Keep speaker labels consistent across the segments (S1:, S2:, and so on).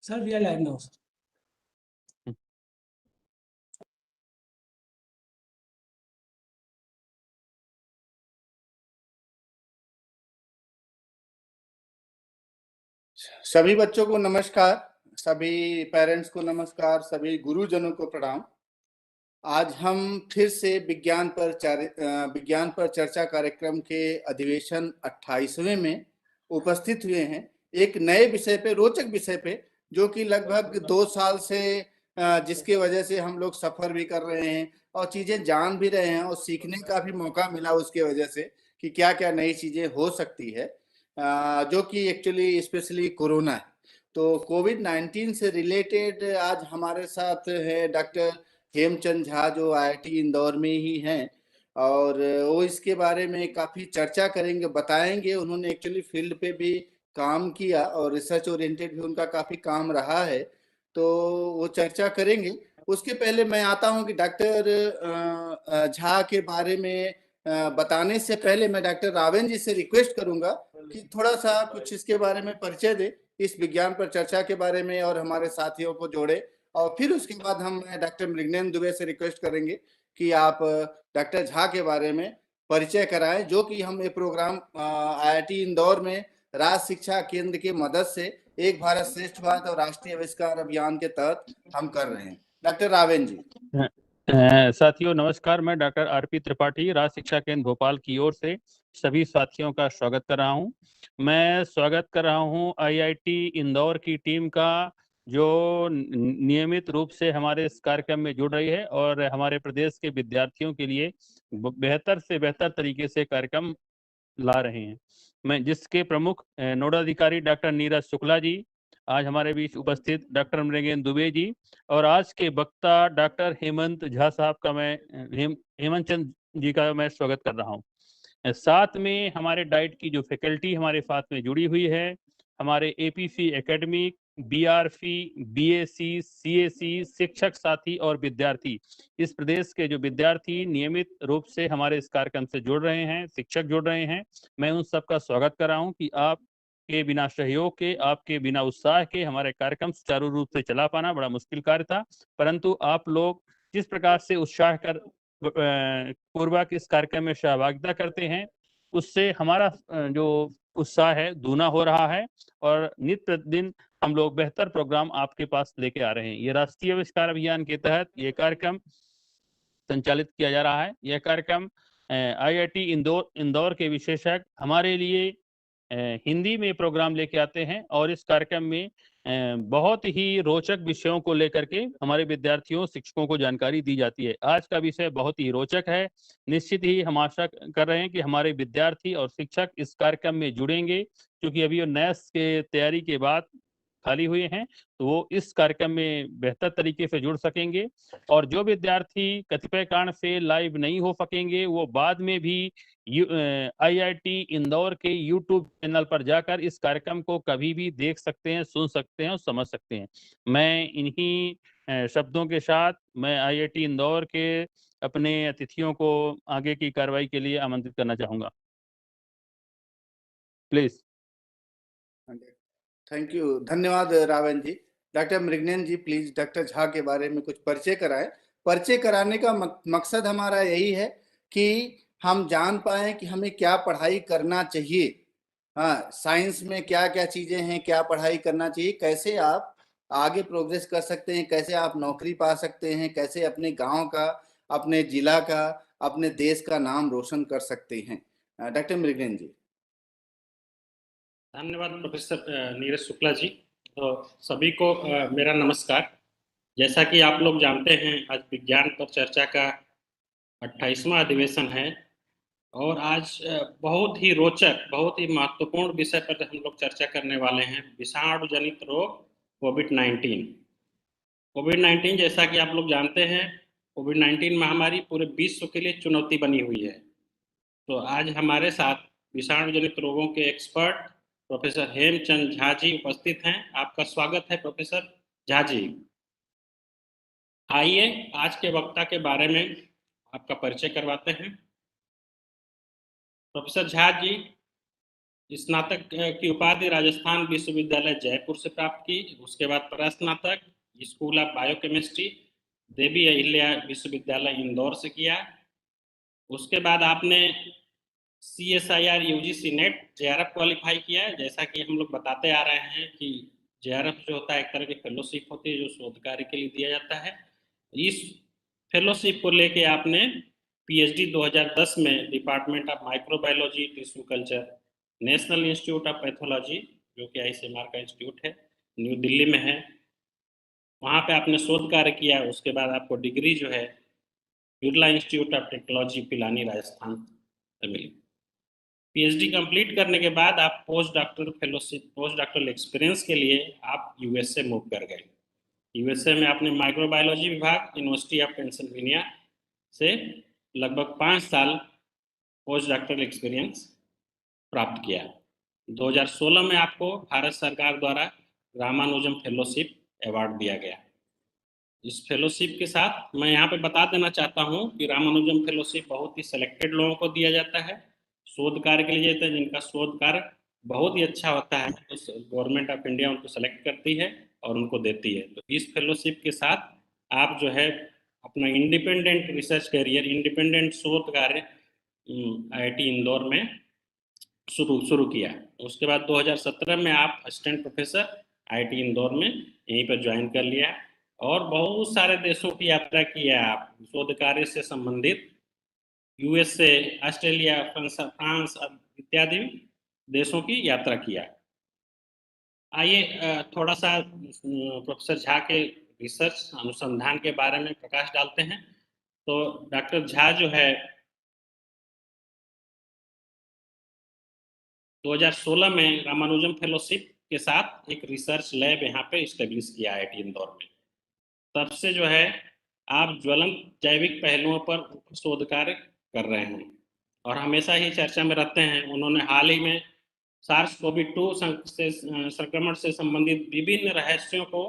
S1: Sir, we are live now, sir.
S2: सभी बच्चों को नमस्कार, सभी पेरेंट्स को नमस्कार, सभी गुरुजनों को प्रणाम। आज हम फिर से विज्ञान पर चर्चा कार्यक्रम के अधिवेशन 28वें में उपस्थित हुए हैं। एक नए विषय पे, रोचक विषय पे, जो कि लगभग 2 साल से जिसकी वजह से हम लोग सफर भी कर रहे हैं और चीजें जान भी रहे हैं और सीखने का भी मौका मिला उसके वजह से कि क्या क्या नई चीजें हो सकती है, जो कि एक्चुअली स्पेशली कोरोना है। तो कोविड-19 से रिलेटेड आज हमारे साथ है डॉक्टर हेमचंद झा, जो आईआईटी इंदौर में ही हैं, और वो इसके बारे में काफ़ी चर्चा करेंगे, बताएंगे। उन्होंने एक्चुअली फील्ड पे भी काम किया और रिसर्च ओरिएंटेड भी उनका काफ़ी काम रहा है, तो वो चर्चा करेंगे। उसके पहले मैं आता हूं कि डॉक्टर झा के बारे में बताने से पहले मैं डॉक्टर रावण जी से रिक्वेस्ट करूंगा कि थोड़ा सा कुछ इसके बारे में परिचय दे, इस विज्ञान पर चर्चा के बारे में, और हमारे साथियों को जोड़े। और फिर उसके बाद हम डॉक्टर मृगनयन दुबे से रिक्वेस्ट करेंगे कि आप डॉक्टर झा के बारे में परिचय कराएं, जो कि हम ये प्रोग्राम आईआईटी इंदौर में राष्ट्र शिक्षा केंद्र की मदद से एक भारत श्रेष्ठ भारत और राष्ट्रीय आविष्कार अभियान के तहत हम कर रहे हैं। डॉक्टर रावण जी।
S3: साथियों नमस्कार, मैं डॉक्टर आरपी त्रिपाठी राष्ट्रीय शिक्षा केंद्र भोपाल की ओर से सभी साथियों का स्वागत कर रहा हूं। मैं स्वागत कर रहा हूं आईआईटी इंदौर की टीम का, जो नियमित रूप से हमारे इस कार्यक्रम में जुड़ रही है और हमारे प्रदेश के विद्यार्थियों के लिए बेहतर से बेहतर तरीके से कार्यक्रम ला रहे हैं। मैं जिसके प्रमुख नोडल अधिकारी डॉक्टर नीरज शुक्ला जी, आज हमारे बीच उपस्थित डॉक्टर मृगनयन दुबे जी, और आज के वक्ता डॉक्टर हेमंत झा साहब का मैं हेमंत चंद जी का मैं स्वागत कर रहा हूं। साथ में हमारे डाइट की जो फैकल्टी हमारे साथ में जुड़ी हुई है, हमारे APC academic, BRC, BSC, CAC, शिक्षक साथी और विद्यार्थी, इस प्रदेश के जो विद्यार्थी नियमित रूप से हमारे इस कार्यक्रम से जुड़ रहे हैं, शिक्षक जुड़ रहे हैं, मैं उन सबका स्वागत कर रहा हूं कि आपके बिना सहयोग के, आपके बिना उत्साह के हमारे कार्यक्रम सुचारू रूप से चला पाना बड़ा मुश्किल कार्य था। परंतु आप लोग जिस प्रकार से उत्साह कर पूर्वक इस कार्यक्रम में सहभागिता करते हैं, उससे हमारा जो उत्साह है दूना हो रहा है और नित्य प्रतिदिन हम लोग बेहतर प्रोग्राम आपके पास लेके आ रहे हैं। ये राष्ट्रीय आविष्कार अभियान के तहत ये कार्यक्रम संचालित किया जा रहा है। यह कार्यक्रम आईआईटी इंदौर के विशेषज्ञ हमारे लिए हिंदी में प्रोग्राम लेके आते हैं और इस कार्यक्रम में बहुत ही रोचक विषयों को लेकर के हमारे विद्यार्थियों, शिक्षकों को जानकारी दी जाती है। आज का विषय बहुत ही रोचक है। निश्चित ही हम आशा कर रहे हैं कि हमारे विद्यार्थी और शिक्षक इस कार्यक्रम में जुड़ेंगे, क्योंकि अभी नेक्स्ट के तैयारी के बाद खाली हुए हैं, तो वो इस कार्यक्रम में बेहतर तरीके से जुड़ सकेंगे। और जो विद्यार्थी कतिपय कारण से लाइव नहीं हो सकेंगे, वो बाद में भी आईआईटी इंदौर के यूट्यूब चैनल पर जाकर इस कार्यक्रम को कभी भी देख सकते हैं, सुन सकते हैं और समझ सकते हैं। मैं इन्हीं शब्दों के साथ मैं आईआईटी इंदौर के अपने अतिथियों को आगे की कार्रवाई के लिए आमंत्रित करना चाहूंगा। प्लीज।
S2: थैंक यू, धन्यवाद Ravan ji. Doctor Mriganayan ji, please doctor Jha के बारे में कुछ परिचय कराएं। परिचय कराने का मकसद हमारा यही है कि हम जान पाए कि हमें क्या पढ़ाई करना चाहिए। हाँ, साइंस में क्या क्या चीजें हैं, क्या पढ़ाई करना चाहिए, कैसे आप आगे प्रोग्रेस कर सकते हैं, कैसे आप नौकरी पा सकते हैं, कैसे अपने गांव का, अपने जिला का, अपने देश का नाम रोशन कर सकते हैं। डॉक्टर मृगनयन जी।
S4: धन्यवाद प्रोफेसर नीरज शुक्ला जी। तो सभी को मेरा नमस्कार। जैसा कि आप लोग जानते हैं, आज विज्ञान पर चर्चा का 28वां अधिवेशन है और आज बहुत ही रोचक, बहुत ही महत्वपूर्ण विषय पर हम लोग चर्चा करने वाले हैं, विषाणु जनित रोग कोविड-19। कोविड-19 जैसा कि आप लोग जानते हैं, कोविड-19 महामारी पूरे विश्व के लिए चुनौती बनी हुई है। तो आज हमारे साथ विषाणु जनित रोगों के एक्सपर्ट प्रोफेसर हेमचंद झा जी उपस्थित हैं। आपका स्वागत है प्रोफेसर झा जी। आइए आज के वक्ता के बारे में आपका परिचय करवाते हैं। प्रोफेसर झा जी स्नातक की उपाधि राजस्थान विश्वविद्यालय जयपुर से प्राप्त की। उसके बाद प्रस्नातक school of biochemistry Devi Ahilya विश्वविद्यालय इंदौर से किया। उसके बाद आपने CSIR UGC net JRF qualify किया है। जैसा कि हम लोग बताते आ रहे हैं कि JRF जो होता है एक तरह की फेलोशिप होती है जो शोध कार्य के लिए दिया जाता है। इस फेलोशिप को लेके आपने PhD 2010 में department of microbiology tissue culture national institute of pathology जो कि ICMR का इंस्टीट्यूट है, न्यू दिल्ली में है, वहाँ पे आपने शोध कार्य किया। उसके बाद आपको डिग्री जो है Birla institute of technology Pilani Rajasthan से मिली। PhD कंप्लीट करने के बाद आप post doctoral fellowship post doctoral experience के लिए आप USA मूव कर गए। USA में आपने माइक्रोबायोलॉजी विभाग यूनिवर्सिटी ऑफ पेंसिल्वेनिया से लगभग 5 साल पोस्ट डॉक्टरल एक्सपीरियंस प्राप्त किया। 2016 में आपको भारत सरकार द्वारा रामानुजम फेलोशिप अवार्ड दिया गया। इस फेलोशिप के साथ मैं यहाँ पे बता देना चाहता हूँ कि रामानुजम फेलोशिप बहुत ही सिलेक्टेड लोगों को दिया जाता है, शोध कार्य के लिए जाता है जिनका शोध कार्य बहुत ही अच्छा होता है, तो गवर्नमेंट ऑफ इंडिया उनको सेलेक्ट करती है और उनको देती है। तो इस फेलोशिप के साथ आप जो है अपना इंडिपेंडेंट रिसर्च करियर, इंडिपेंडेंट शोध कार्य IIT इंदौर में शुरू किया। उसके बाद 2017 में आप असिस्टेंट प्रोफेसर IIT इंदौर में यहीं पर ज्वाइन कर लिया और बहुत सारे देशों की यात्रा की है आप शोध कार्य से संबंधित। USA, ऑस्ट्रेलिया, फ्रांस इत्यादि देशों की यात्रा किया। आइए थोड़ा सा प्रोफेसर झा के रिसर्च अनुसंधान के बारे में प्रकाश डालते हैं। तो डॉक्टर झा जो है 2016 में रामानुजम फेलोशिप के साथ एक रिसर्च लैब यहाँ पे इस्टेब्लिश किया IIT इंदौर में। तब से जो है आप ज्वलंत जैविक पहलुओं पर शोध कार्य कर रहे हैं और हमेशा ही चर्चा में रहते हैं। उन्होंने हाल ही में SARS-CoV-2 संक्रमण से संबंधित विभिन्न रहस्यों को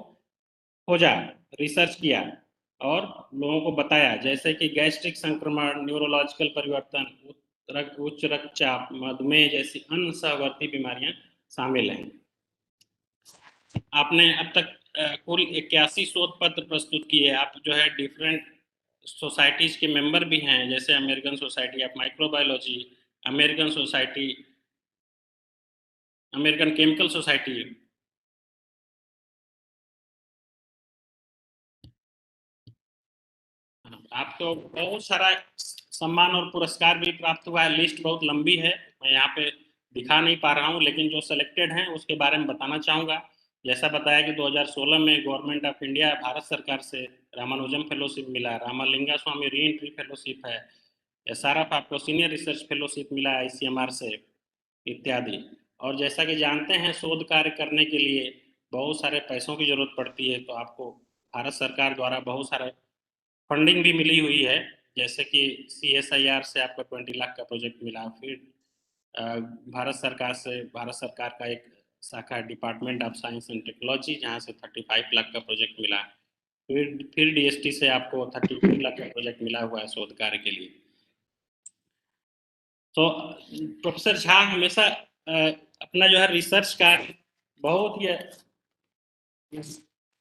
S4: खोजा, रिसर्च किया और लोगों को बताया, जैसे कि गैस्ट्रिक संक्रमण, न्यूरोलॉजिकल परिवर्तन, उच्च रक्तचाप, मधुमेह जैसी अन्य सहवर्ती बीमारियां शामिल हैं। आपने अब तक कुल 81 शोध पत्र प्रस्तुत किए। आप जो है डिफरेंट सोसाइटीज के मेंबर भी हैं, जैसे American society of microbiology, American society, American chemical society. आपको बहुत सारा सम्मान और पुरस्कार भी प्राप्त हुआ है। लिस्ट बहुत लंबी है, मैं यहाँ पे दिखा नहीं पा रहा हूँ, लेकिन जो सेलेक्टेड हैं उसके बारे में बताना चाहूँगा। जैसा बताया कि 2016 में गवर्नमेंट ऑफ इंडिया भारत सरकार से रामानुजम फेलोशिप मिला, रामालिंगा स्वामी री एंट्री फेलोशिप है, SRF आपको सीनियर रिसर्च फेलोशिप मिला ICMR से इत्यादि। और जैसा कि जानते हैं शोध कार्य करने के लिए बहुत सारे पैसों की जरूरत पड़ती है, तो आपको भारत सरकार द्वारा बहुत सारे फंडिंग भी मिली हुई है। जैसे कि CSIR से आपको 20 लाख का प्रोजेक्ट मिला, फिर भारत सरकार का एक शाखा department of science and technology जहाँ से 35 लाख का प्रोजेक्ट मिला, फिर DST से आपको 32 लाख का प्रोजेक्ट मिला हुआ है शोध कार्य के लिए। तो प्रोफेसर झा हमेशा अपना जो है रिसर्च का बहुत ही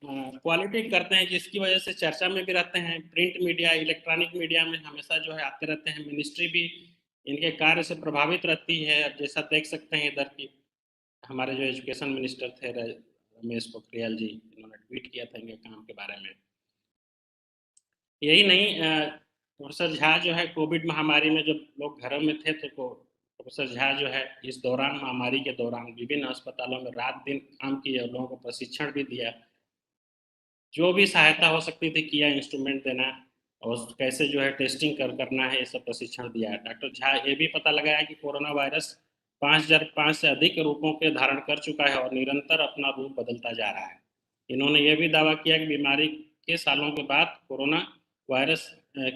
S4: क्वालिटी करते हैं, जिसकी वजह से चर्चा में भी रहते हैं। प्रिंट मीडिया, इलेक्ट्रॉनिक मीडिया में हमेशा जो है आते रहते हैं। मिनिस्ट्री भी इनके कार्य से प्रभावित रहती है। अब जैसा देख सकते हैं इधर की हमारे जो एजुकेशन मिनिस्टर थे रमेश पोखरियाल जी, इन्होंने ट्वीट किया था इनके काम के बारे में। यही नहीं, प्रोफेसर झा जो है कोविड महामारी में जब लोग घरों में थे तो प्रोफेसर झा जो है इस दौरान, महामारी के दौरान विभिन्न अस्पतालों में रात दिन काम किए और लोगों को प्रशिक्षण भी दिया। जो भी सहायता हो सकती थी किया, इंस्ट्रूमेंट देना और कैसे जो है टेस्टिंग करना है, ये सब प्रशिक्षण दिया है। डॉक्टर झा ये भी पता लगाया कि कोरोना वायरस 5005 से अधिक रूपों के धारण कर चुका है और निरंतर अपना रूप बदलता जा रहा है। इन्होंने ये भी दावा किया कि बीमारी के सालों के बाद कोरोना वायरस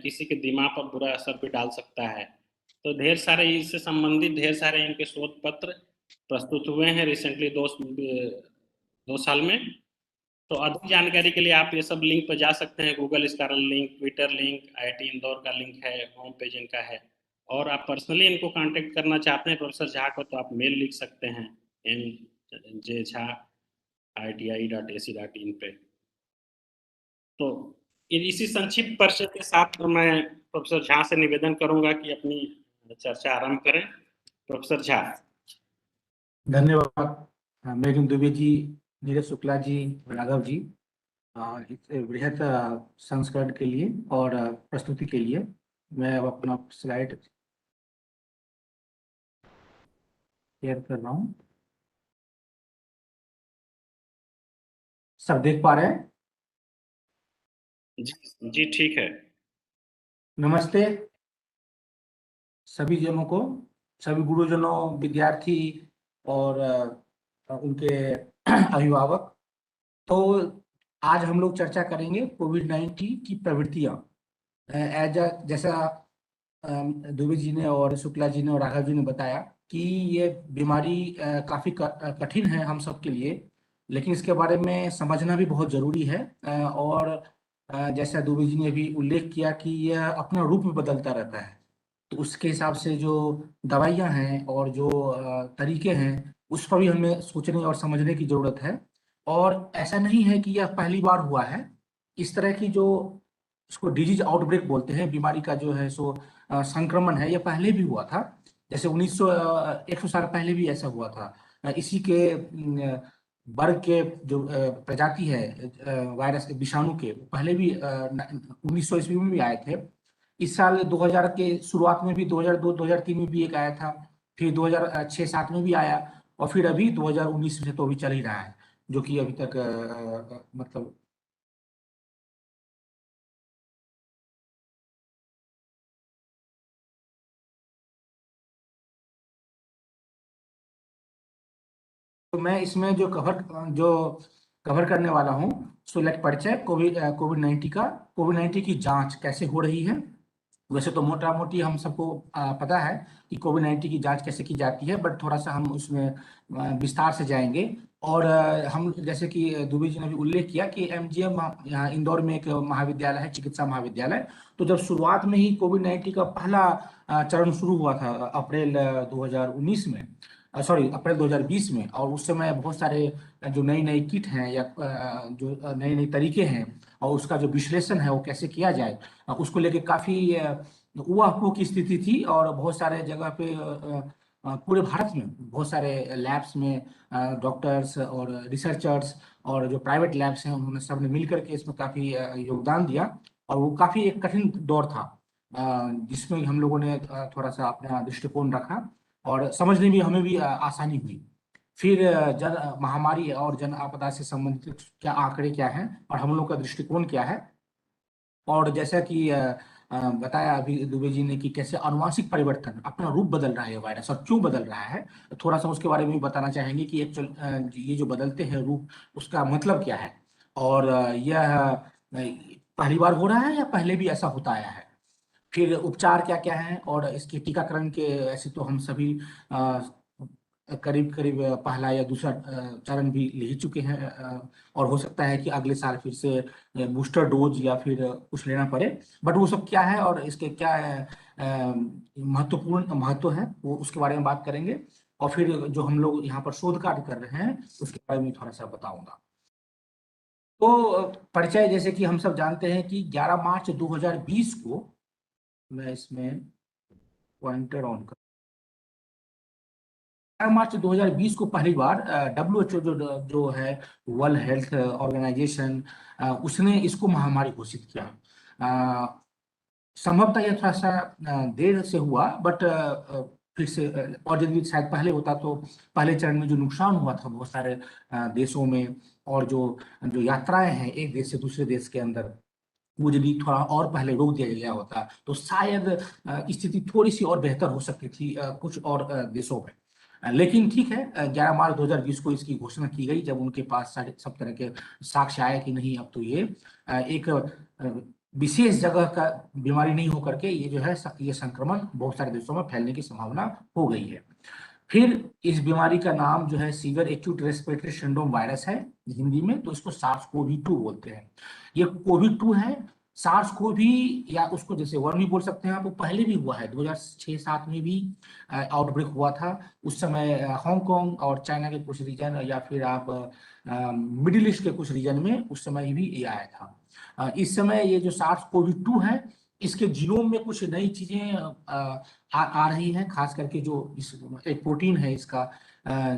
S4: किसी के दिमाग पर बुरा असर भी डाल सकता है। तो ढेर सारे इससे संबंधित ढेर सारे इनके शोध पत्र प्रस्तुत हुए हैं रिसेंटली 2 साल में। तो अधिक जानकारी के लिए आप ये सब लिंक पर जा सकते हैं, Google scholar link, Twitter link, IIT Indore का लिंक है, होम पेज इनका है। और आप पर्सनली इनको कांटेक्ट करना चाहते हैं प्रोफेसर झा को, तो आप मेल लिख सकते हैं mjha@iti.ac.in पे। तो इसी संक्षिप्त परिचय के साथ मैं प्रोफेसर झा से निवेदन करूंगा कि अपनी चर्चा आरंभ करें। प्रोफेसर झा।
S1: धन्यवाद मेघन दुबे जी, नीरज शुक्ला जी, राघव जी, इस बृहद संस्करण के लिए और प्रस्तुति के लिए। मैं अब अपना स्लाइड शेयर कर रहा हूँ। सब देख पा रहे हैं?
S4: जी ठीक है।
S1: नमस्ते सभी जनों को, सभी गुरुजनों, विद्यार्थी और उनके अभिभावक। तो आज हम लोग चर्चा करेंगे कोविड-19 की प्रवृत्तियां। जैसा दुबे जी ने और शुक्ला जी ने और राघव जी ने बताया कि ये बीमारी काफी कठिन है हम सब के लिए, लेकिन इसके बारे में समझना भी बहुत जरूरी है। और जैसा दुबे जी ने भी उल्लेख किया कि यह अपना रूप में बदलता रहता है, तो उसके हिसाब से जो दवाइयां हैं और जो तरीके हैं उस पर भी हमें सोचने और समझने की जरूरत है। और ऐसा नहीं है कि यह पहली बार हुआ है। इस तरह की जो इसको डिजीज आउटब्रेक बोलते हैं, बीमारी का जो है सो संक्रमण है, यह पहले भी हुआ था। जैसे 100 साल पहले भी ऐसा हुआ था। इसी के वर्ग के जो प्रजाति है वायरस के विषाणु के, पहले भी 1900 ईस्वी में भी आए थे। इस साल 2000 के शुरुआत में भी 2002 2003 में भी एक आया था, फिर 2006-07 में भी आया, और फिर अभी 2019 में तो अभी चल ही रहा है, जो कि अभी तक मतलब तो मैं इसमें जो कवर करने वाला हूँ सुलेट परिचय कोविड-19 का। कोविड-19 की जांच कैसे हो रही है। वैसे तो मोटा मोटी हम सबको पता है कि कोविड-19 की जांच कैसे की जाती है, बट थोड़ा सा हम उसमें विस्तार से जाएंगे। और हम जैसे कि दुबे जी ने भी उल्लेख किया कि एमजीएम यहाँ इंदौर में एक महाविद्यालय है, चिकित्सा महाविद्यालय। तो जब शुरुआत में ही कोविड-19 का पहला चरण शुरू हुआ था अप्रैल 2019 में, सॉरी अप्रैल 2020 में, और उस समय बहुत सारे जो नई नई किट हैं या जो नए नए तरीके हैं और उसका जो विश्लेषण है वो कैसे किया जाए, उसको लेके काफी उहापोह की स्थिति थी। और बहुत सारे जगह पे पूरे भारत में बहुत सारे लैब्स में डॉक्टर्स और रिसर्चर्स और जो प्राइवेट लैब्स हैं उन्होंने सबने मिल करके इसमें काफी योगदान दिया। और वो काफी एक कठिन दौर था जिसमें हम लोगों ने थोड़ा सा अपना दृष्टिकोण रखा और समझने में हमें भी आसानी हुई। फिर जन महामारी और जन आपदा से संबंधित क्या आंकड़े क्या हैं और हम लोग का दृष्टिकोण क्या है, और जैसा कि बताया अभी दुबे जी ने कि कैसे अनुवांशिक परिवर्तन अपना रूप बदल रहा है वायरस, और क्यों बदल रहा है, तो थोड़ा सा उसके बारे में भी बताना चाहेंगे कि एक्चुअल ये जो बदलते हैं रूप उसका मतलब क्या है, और यह पहली बार हो रहा है या पहले भी ऐसा होता आया है। फिर उपचार क्या क्या है, और इसके टीकाकरण के ऐसे तो हम सभी करीब करीब पहला या दूसरा चरण भी ले ही चुके हैं, और हो सकता है कि अगले साल फिर से बूस्टर डोज या फिर कुछ लेना पड़े। बट वो सब क्या है और इसके क्या महत्वपूर्ण महत्व है वो उसके बारे में बात करेंगे। और फिर जो हम लोग यहाँ पर शोध कार्य कर रहे हैं उसके बारे में थोड़ा सा बताऊंगा। तो परिचय जैसे कि हम सब जानते हैं कि 11 मार्च 2020 को, मैं इसमें पॉइंटर ऑन कर, 11 मार्च 2020 को पहली बार WHO जो है वर्ल्ड हेल्थ ऑर्गेनाइजेशन, उसने इसको महामारी घोषित किया। संभवतः यह थोड़ा सा देर से हुआ, बट फिर से और यदि शायद पहले होता तो पहले चरण में जो नुकसान हुआ था बहुत सारे देशों में, और जो जो यात्राएं हैं एक देश से दूसरे देश के अंदर, वो यदि थोड़ा और पहले रोक दिया गया होता तो शायद स्थिति थोड़ी सी और बेहतर हो सकती थी कुछ और देशों में। लेकिन ठीक है, 11 मार्च 2020 को इसकी घोषणा की गई जब उनके पास सारे सब तरह के साक्ष्य आए कि नहीं अब तो ये एक विशेष जगह का बीमारी नहीं होकर के ये जो है ये संक्रमण बहुत सारे देशों में फैलने की संभावना हो गई है। फिर इस बीमारी का नाम जो है severe acute respiratory syndrome virus है हिंदी में, तो इसको SARS-CoV-2 बोलते हैं। ये कोविड-2 है, सार्स को भी, या उसको जैसे वर्म भी बोल सकते हैं आप, वो पहले भी हुआ है, 2006-7 में भी आउटब्रेक हुआ था। उस समय हांगकांग और चाइना के कुछ रीजन, या फिर आप मिडिल ईस्ट के कुछ रीजन में उस समय भी ये आया था। इस समय ये जो सार्स कोवी 2 है, इसके जीनोम में कुछ नई चीजें आ रही हैं, खास करके जो इस एक प्रोटीन है इसका,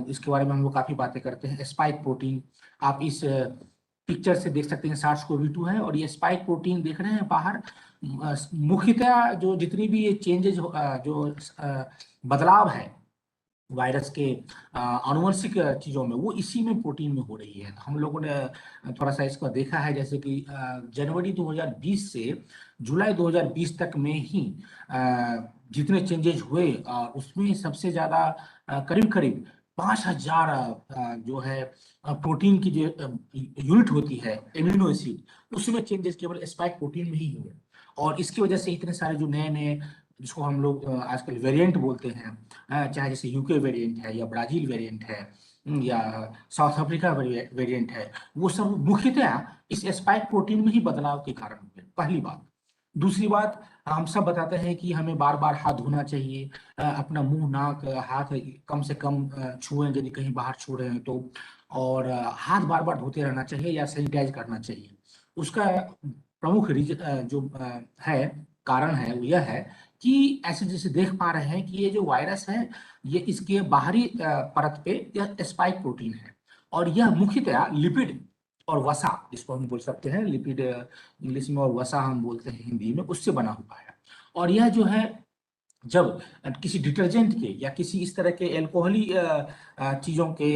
S1: इसके बारे में हम लोग काफी बातें करते हैं, स्पाइक प्रोटीन। आप इस पिक्चर से देख सकते हैं सार्स कोवी 2 है, और ये स्पाइक प्रोटीन देख रहे हैं बाहर। मुख्यतः जो जितनी भी ये चेंजेज, जो बदलाव है वायरस के आनुवंशिक चीजों में, वो इसी में प्रोटीन में हो रही है। हम लोगों ने थोड़ा सा इसको देखा है, जैसे कि जनवरी 2020 से जुलाई 2020 तक में ही जितने चेंजेज हुए, उसमें सबसे ज्यादा करीब करीब 5000 जो है प्रोटीन की जो यूनिट होती है एमिनो एसिड, उसमें चेंजेस केवल स्पाइक प्रोटीन में ही हुए। और इसकी वजह से इतने सारे जो नए नए, जिसको हम लोग आजकल वेरिएंट बोलते हैं, चाहे जैसे यूके वेरिएंट है, या ब्राजील वेरिएंट है, या साउथ अफ्रीका वेरिएंट है, वो सब मुख्यतः इस स्पाइक प्रोटीन में ही बदलाव के कारण हुए, पहली बात। दूसरी बात, हम सब बताते हैं कि हमें बार बार हाथ धोना चाहिए, अपना मुंह नाक हाथ कम से कम छुएं यदि कहीं बाहर छू रहे हैं तो, और हाथ बार बार धोते रहना चाहिए या सैनिटाइज करना चाहिए। उसका प्रमुख जो है कारण है, वो यह है कि ऐसे जैसे देख पा रहे हैं कि ये जो वायरस है, ये इसके बाहरी परत पे यह स्पाइक प्रोटीन है, और यह मुख्यतः लिपिड और वसा, जिसको हम बोल सकते हैं लिपिड इंग्लिश में, और वसा हम बोलते हैं हिंदी में, उससे बना हुआ है। और यह जो है, जब किसी डिटर्जेंट के या किसी इस तरह के एल्कोहली चीजों के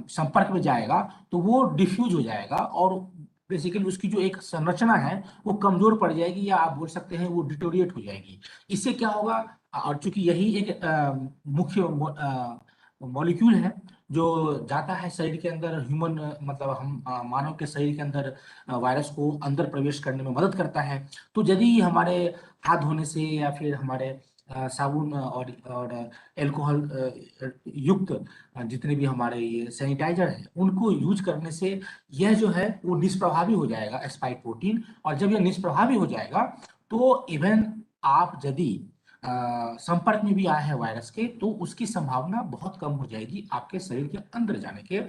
S1: संपर्क में जाएगा, तो वो डिफ्यूज हो जाएगा, और बेसिकली उसकी जो एक संरचना है वो कमजोर पड़ जाएगी, या आप बोल सकते हैं वो डिटोरिएट हो जाएगी। इससे क्या होगा, और चूंकि यही एक मुख्य मॉलिक्यूल है जो जाता है शरीर के अंदर, ह्यूमन मतलब हम मानव के शरीर के अंदर वायरस को अंदर प्रवेश करने में मदद करता है। तो यदि हमारे हाथ धोने से, या फिर हमारे साबुन और एल्कोहल युक्त जितने भी हमारे ये सैनिटाइजर हैं, उनको यूज करने से यह जो है वो निष्प्रभावी हो जाएगा स्पाइक प्रोटीन। और जब यह निष्प्रभावी हो जाएगा, तो इवन आप यदि संपर्क में भी आए हैं वायरस के, तो उसकी संभावना बहुत कम हो जाएगी आपके शरीर के अंदर जाने के,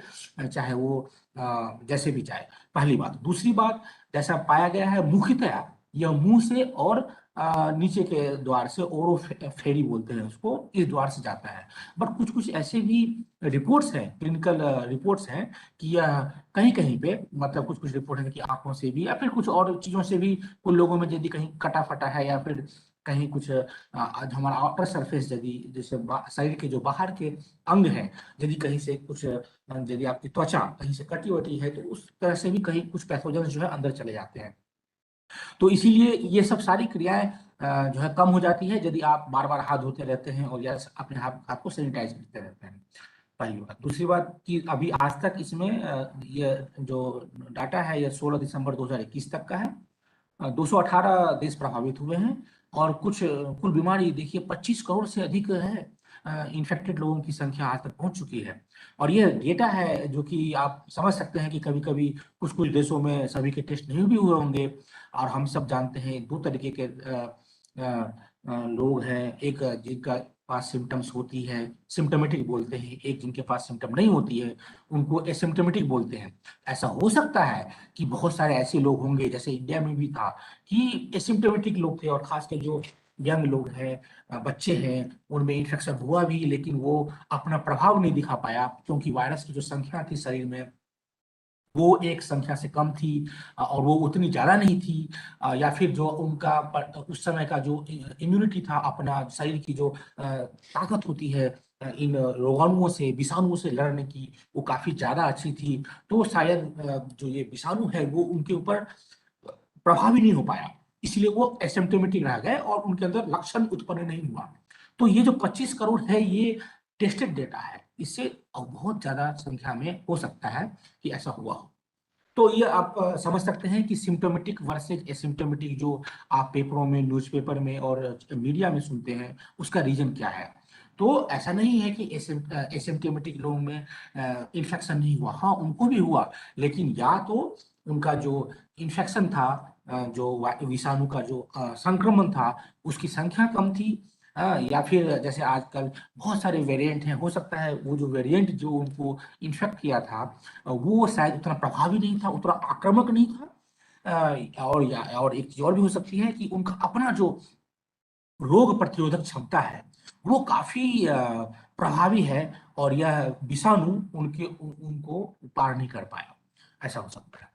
S1: चाहे वो जैसे भी जाए, पहली बात। दूसरी बात, जैसा पाया गया है, मुख्यतः यह मुंह से और नीचे के द्वार से, ओरोफेरी बोलते हैं उसको, इस द्वार से जाता है। बट कुछ कुछ ऐसे भी रिपोर्ट्स हैं, क्लिनिकल रिपोर्ट्स हैं, कि यह कहीं कहीं पे, मतलब कुछ कुछ रिपोर्ट है कि आंखों से भी, या फिर कुछ और चीजों से भी, कुछ लोगों में यदि कहीं कटा फटा है, या फिर कहीं कुछ हमारा आउटर सरफेस, यदि जैसे शरीर के जो बाहर के अंग हैं, यदि कहीं से कुछ, यदि आपकी त्वचा कहीं से कटी वटी है, तो उस तरह से भी कहीं कुछ पैथोजन जो है अंदर चले जाते हैं। तो इसीलिए ये सब सारी क्रियाएं जो है कम हो जाती है यदि आप बार बार हाथ धोते रहते हैं, और या अपने हाथ को सैनिटाइज करते रहते हैं, पहली बात। दूसरी बात कि अभी आज तक इसमें ये जो डाटा है, ये 16 दिसंबर 2021 तक का है। 218 देश प्रभावित हुए हैं, और कुछ कुल बीमारी देखिए 25 करोड़ से अधिक है, इन्फेक्टेड लोगों की संख्या आज तक पहुंच चुकी है। और ये डेटा है जो कि आप समझ सकते हैं कि कभी कभी कुछ कुछ देशों में सभी के टेस्ट नहीं भी हुए होंगे। और हम सब जानते हैं दो तरीके के लोग हैं, एक जिनका पास सिम्टम्स होती है, सिम्टोमेटिक बोलते हैं, एक जिनके पास सिम्टम नहीं होती है, उनको एसिम्टोमेटिक बोलते हैं। ऐसा हो सकता है कि बहुत सारे ऐसे लोग होंगे, जैसे इंडिया में भी था कि एसिम्टोमेटिक लोग थे, और खासकर जो यंग लोग हैं, बच्चे हैं, उनमें इन्फेक्शन हुआ भी, लेकिन वो अपना प्रभाव नहीं दिखा पाया, क्योंकि वायरस की जो संख्या थी शरीर में, वो एक संख्या से कम थी, और वो उतनी ज्यादा नहीं थी, या फिर जो उनका उस समय का जो इम्यूनिटी था, अपना शरीर की जो ताकत होती है इन रोगाणुओं से, विषाणुओं से लड़ने की, वो काफी ज्यादा अच्छी थी। तो शायद जो ये विषाणु है वो उनके ऊपर प्रभावी नहीं हो पाया, इसलिए वो एसिम्प्टोमेटिक रह गए, और उनके अंदर लक्षण उत्पन्न नहीं हुआ। तो ये जो 25 करोड़ है, ये टेस्टेड डेटा है, इससे बहुत ज्यादा संख्या में हो सकता है कि ऐसा हुआ हो। तो ये आप समझ सकते हैं कि सिम्टोमेटिक वर्सेज एसिम्टोमेटिक जो आप पेपरों में, न्यूज़पेपर में और मीडिया में सुनते हैं, उसका रीजन क्या है। तो ऐसा नहीं है कि एसिम्टोमेटिक लोगों में इन्फेक्शन नहीं हुआ, हाँ उनको भी हुआ, लेकिन या तो उनका जो इन्फेक्शन था, जो विषाणु का जो संक्रमण था, उसकी संख्या कम थी, या फिर जैसे आजकल बहुत सारे वेरिएंट हैं, हो सकता है वो जो वेरिएंट जो उनको इन्फेक्ट किया था वो शायद उतना प्रभावी नहीं था, उतना आक्रामक नहीं था। और एक चीज और भी हो सकती है कि उनका अपना जो रोग प्रतिरोधक क्षमता है वो काफी प्रभावी है, और यह विषाणु उनको पार नहीं कर पाया, ऐसा हो सकता है।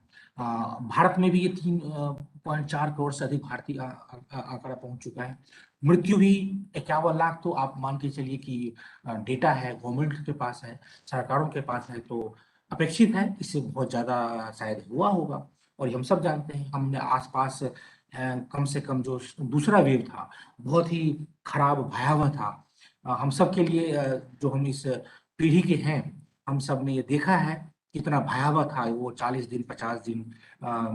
S1: भारत में भी ये 3.4 करोड़ से अधिक भारतीय आंकड़ा पहुंच चुका है। मृत्यु भी 51 लाख, तो आप मान के चलिए कि डेटा है, गवर्नमेंट के पास है, सरकारों के पास है, तो अपेक्षित है इससे बहुत ज्यादा शायद हुआ होगा। और ये हम सब जानते हैं, हमने आसपास कम से कम जो दूसरा वेव था बहुत ही खराब भयावह था। हम सब के लिए जो हम इस पीढ़ी के हैं, हम सब ने ये देखा है कितना भयावह था वो 40 दिन 50 दिन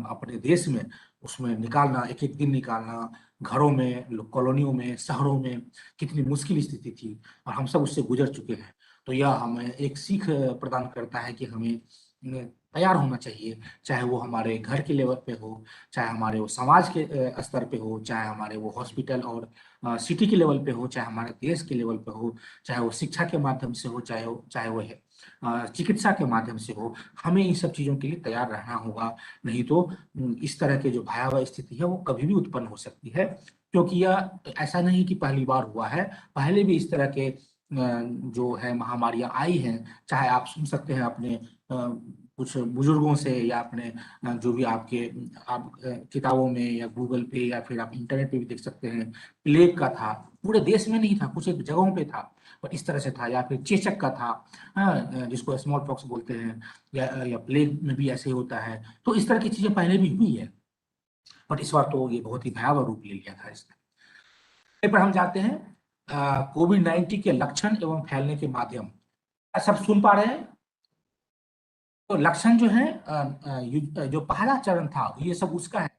S1: अपने देश में, उसमें निकालना, एक एक दिन निकालना, घरों में, कॉलोनियों में, शहरों में, कितनी मुश्किल स्थिति थी, और हम सब उससे गुजर चुके हैं। तो यह हमें एक सीख प्रदान करता है कि हमें तैयार होना चाहिए, चाहे वो हमारे घर के लेवल पे हो, चाहे हमारे वो समाज के स्तर पे हो, चाहे हमारे वो हॉस्पिटल और सिटी के लेवल पे हो, चाहे हमारे देश के लेवल पे हो, चाहे वो शिक्षा के माध्यम से हो, चाहे वो है चिकित्सा के माध्यम से हो। हमें इन सब चीजों के लिए तैयार रहना होगा, नहीं तो इस तरह के जो भयावह स्थिति है वो कभी भी उत्पन्न हो सकती है। क्योंकि यह ऐसा नहीं कि पहली बार हुआ है, पहले भी इस तरह के जो है महामारियां आई हैं। चाहे आप सुन सकते हैं अपने कुछ बुजुर्गों से, या अपने जो भी आपके आप किताबों में या गूगल पे या फिर आप इंटरनेट पे भी देख सकते हैं। प्लेग का था, पूरे देश में नहीं था, कुछ एक जगहों पे था, पर इस तरह से था। या फिर चेचक का था, जिसको स्मॉल पॉक्स बोलते हैं, या प्लेग में भी ऐसे ही होता है। तो इस तरह की चीजें पहले भी हुई है, बट इस बार तो ये बहुत ही भयावह रूप ले लिया था इसने। पर हम जाते हैं कोविड-19 के लक्षण एवं फैलने के माध्यम। सब सुन पा रहे हैं? तो लक्षण जो है जो पहला चरण था ये सब उसका है।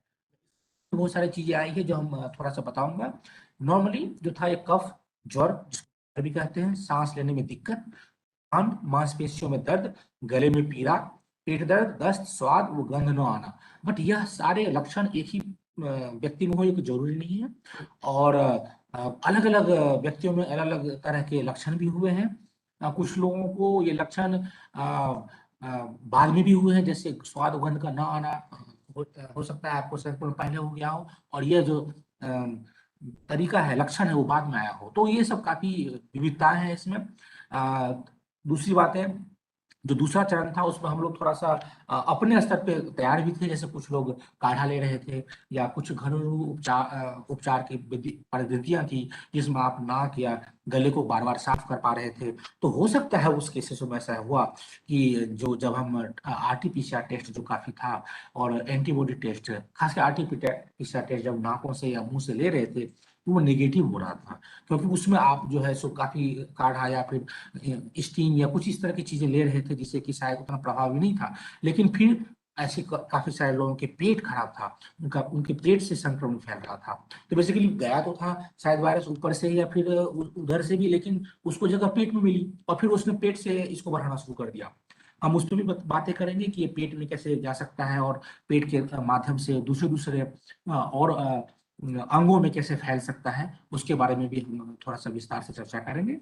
S1: बहुत सारी चीजें आई है जो हम थोड़ा सा बताऊंगा। नॉर्मली जो था ये कफ, ज्वर जिसको भी कहते हैं, सांस लेने में दिक्कत, कान मांसपेशियों में दर्द, गले में पीड़ा, पेट दर्द, दस्त, स्वाद व गंध न आना। बट यह सारे लक्षण एक ही व्यक्ति में हो, ये तो जरूरी नहीं है। और अलग अलग व्यक्तियों में अलग अलग तरह के लक्षण भी हुए हैं। कुछ लोगों को ये लक्षण बाद में भी हुए हैं, जैसे स्वाद गंध का न आना। हो सकता है आपको संक्रमण पहले हो गया हो, और ये जो तरीका है, लक्षण है, वो बाद में आया हो। तो ये सब काफी विविधताएं हैं इसमें। दूसरी बात है, जो दूसरा चरण था उसमें हम लोग थोड़ा सा अपने स्तर पे तैयार भी थे। जैसे कुछ लोग काढ़ा ले रहे थे, या कुछ घरेलू उपचार की पद्धतियां थी जिसमें आप नाक या गले को बार बार साफ कर पा रहे थे। तो हो सकता है उस केसेस में ऐसा हुआ कि जो जब हम आरटीपीसीआर टेस्ट जो काफी था, और एंटीबॉडी टेस्ट, खासकर आरटीपीसीआर टेस्ट जब नाकों से या मुंह से ले रहे थे तो वो नेगेटिव हो रहा था, क्योंकि उसमें आप जो है सो काफी काढ़ा या फिर स्टीम या कुछ इस तरह की चीजें ले रहे थे, जिससे कि शायद उतना प्रभावी नहीं था। लेकिन फिर ऐसे काफी सारे लोगों के पेट खराब था, उनके पेट से संक्रमण फैल रहा था। तो बेसिकली गया तो था शायद वायरस ऊपर से या फिर उधर से भी, लेकिन उसको जगह पेट में मिली, और फिर उसने पेट से इसको बढ़ाना शुरू कर दिया। हम उस पर भी बातें करेंगे कि ये पेट में कैसे जा सकता है, और पेट के माध्यम से दूसरे दूसरे और अंगों में कैसे फैल सकता है, उसके बारे में भी हम थोड़ा सा विस्तार से चर्चा करेंगे।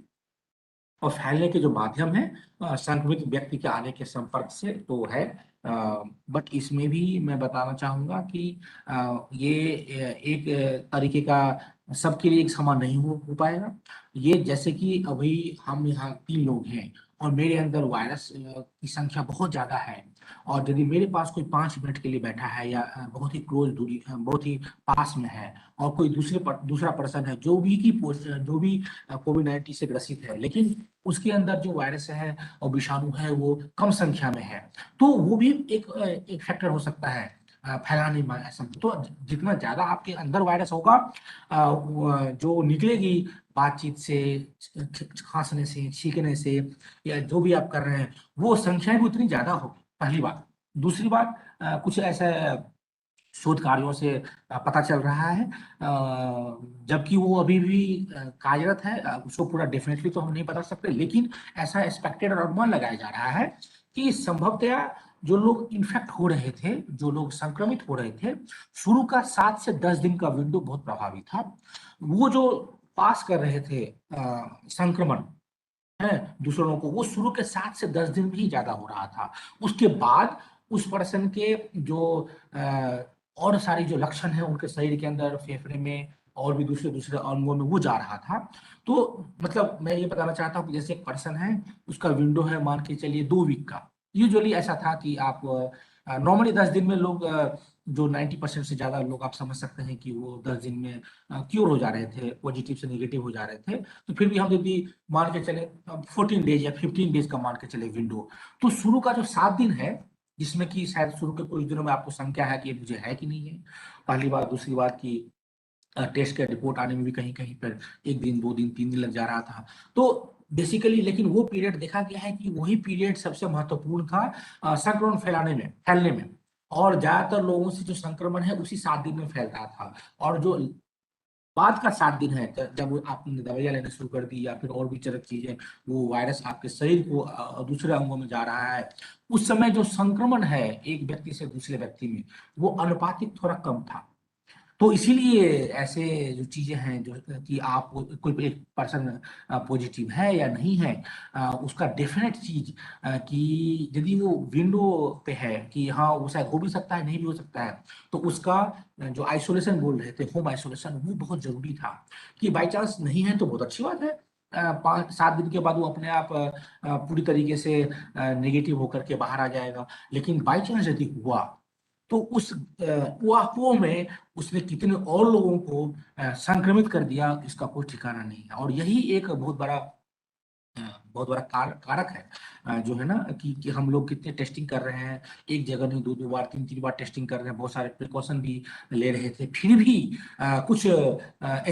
S1: और फैलने के जो माध्यम है संक्रमित व्यक्ति के आने के संपर्क से तो है, बट इसमें भी मैं बताना चाहूंगा कि ये एक तरीके का सबके लिए एक समान नहीं हो पाएगा। ये जैसे कि अभी हम यहाँ 3 लोग हैं, और मेरे अंदर वायरस की संख्या बहुत ज्यादा है, और यदि मेरे पास कोई 5 मिनट के लिए बैठा है, या बहुत ही क्लोज दूरी, बहुत ही पास में है, और कोई दूसरा पर्सन है जो भी कोविड-19 से ग्रसित है, लेकिन उसके अंदर जो वायरस है और विषाणु है वो कम संख्या में है, तो वो भी एक फैक्टर हो सकता है फैलाने में। ऐसा तो जितना ज्यादा आपके अंदर वायरस होगा, जो निकलेगी बातचीत से, खांसने से, छींकने से, या जो भी आप कर रहे हैं, वो संख्या भी उतनी ज्यादा होगी, पहली बात। दूसरी बात, कुछ ऐसा शोध कार्यों से पता चल रहा है, जबकि वो अभी भी कार्यरत है, उसको पूरा डेफिनेटली तो हम नहीं बता सकते, लेकिन ऐसा एक्सपेक्टेड और अनुमान लगाया जा रहा है कि संभवतया जो लोग इन्फेक्ट हो रहे थे, जो लोग संक्रमित हो रहे थे, शुरू का 7 से 10 दिन का विंडो बहुत प्रभावी था। वो जो पास कर रहे थे संक्रमण है दूसरों को, वो शुरू के 7 से 10 दिन में ही ज्यादा हो रहा था। उसके बाद उस पर्सन के जो और सारी जो लक्षण है उनके शरीर के अंदर, फेफड़े में और भी दूसरे दूसरे अंगों में वो जा रहा था। तो मतलब मैं ये बताना चाहता हूँ कि जैसे एक पर्सन है, उसका विंडो है मान के चलिए 2 वीक का। यूजुअली ऐसा था कि आप नॉर्मली 10 दिन में लोग जो 90% से ज्यादा लोग आप समझ सकते हैं कि वो 10 दिन में क्योर हो जा रहे थे, पॉजिटिव से नेगेटिव हो जा रहे थे। तो फिर भी हम यदि मान के चले 14 डेज या 15 डेज का मान के चले विंडो, तो शुरू का जो 7 दिन है, जिसमें कि शायद शुरू के कुछ दिनों में आपको शंका है कि ये मुझे है कि नहीं है, पहली बात। दूसरी बात की टेस्ट का रिपोर्ट आने में भी कहीं कहीं पर 1 दिन 2 दिन 3 दिन लग जा रहा था। तो बेसिकली लेकिन वो पीरियड देखा गया है कि वही पीरियड सबसे महत्वपूर्ण था संक्रमण फैलने में। और ज्यादातर लोगों से जो संक्रमण है उसी 7 दिन में फैलता था। और जो बाद का 7 दिन है, जब आपने दवाइयां लेना शुरू कर दी या फिर और भी तरह चीजें, वो वायरस आपके शरीर को दूसरे अंगों में जा रहा है, उस समय जो संक्रमण है एक व्यक्ति से दूसरे व्यक्ति में, वो अनुपातिक थोड़ा कम था। तो इसीलिए ऐसे जो चीजें हैं, जो कि आप कोई एक पर्सन पॉजिटिव है या नहीं है, उसका डेफिनेट चीज कि यदि वो विंडो पे है कि हाँ वो शायद हो भी सकता है, नहीं भी हो सकता है, तो उसका जो आइसोलेशन बोल रहे थे, होम आइसोलेशन, वो बहुत जरूरी था। कि बाई चांस नहीं है तो बहुत अच्छी बात है, 5-7 दिन के बाद वो अपने आप पूरी तरीके से नेगेटिव होकर के बाहर आ जाएगा। लेकिन बाई चांस यदि हुआ तो उस अफवाह में उसने कितने और लोगों को संक्रमित कर दिया, इसका कोई ठिकाना नहीं है। और यही एक बहुत बड़ा कारक है जो है ना कि हम लोग कितने टेस्टिंग कर रहे हैं, एक जगह नहीं 2-2 बार 3-3 बार टेस्टिंग कर रहे हैं, बहुत सारे प्रिकॉशन भी ले रहे थे, फिर भी कुछ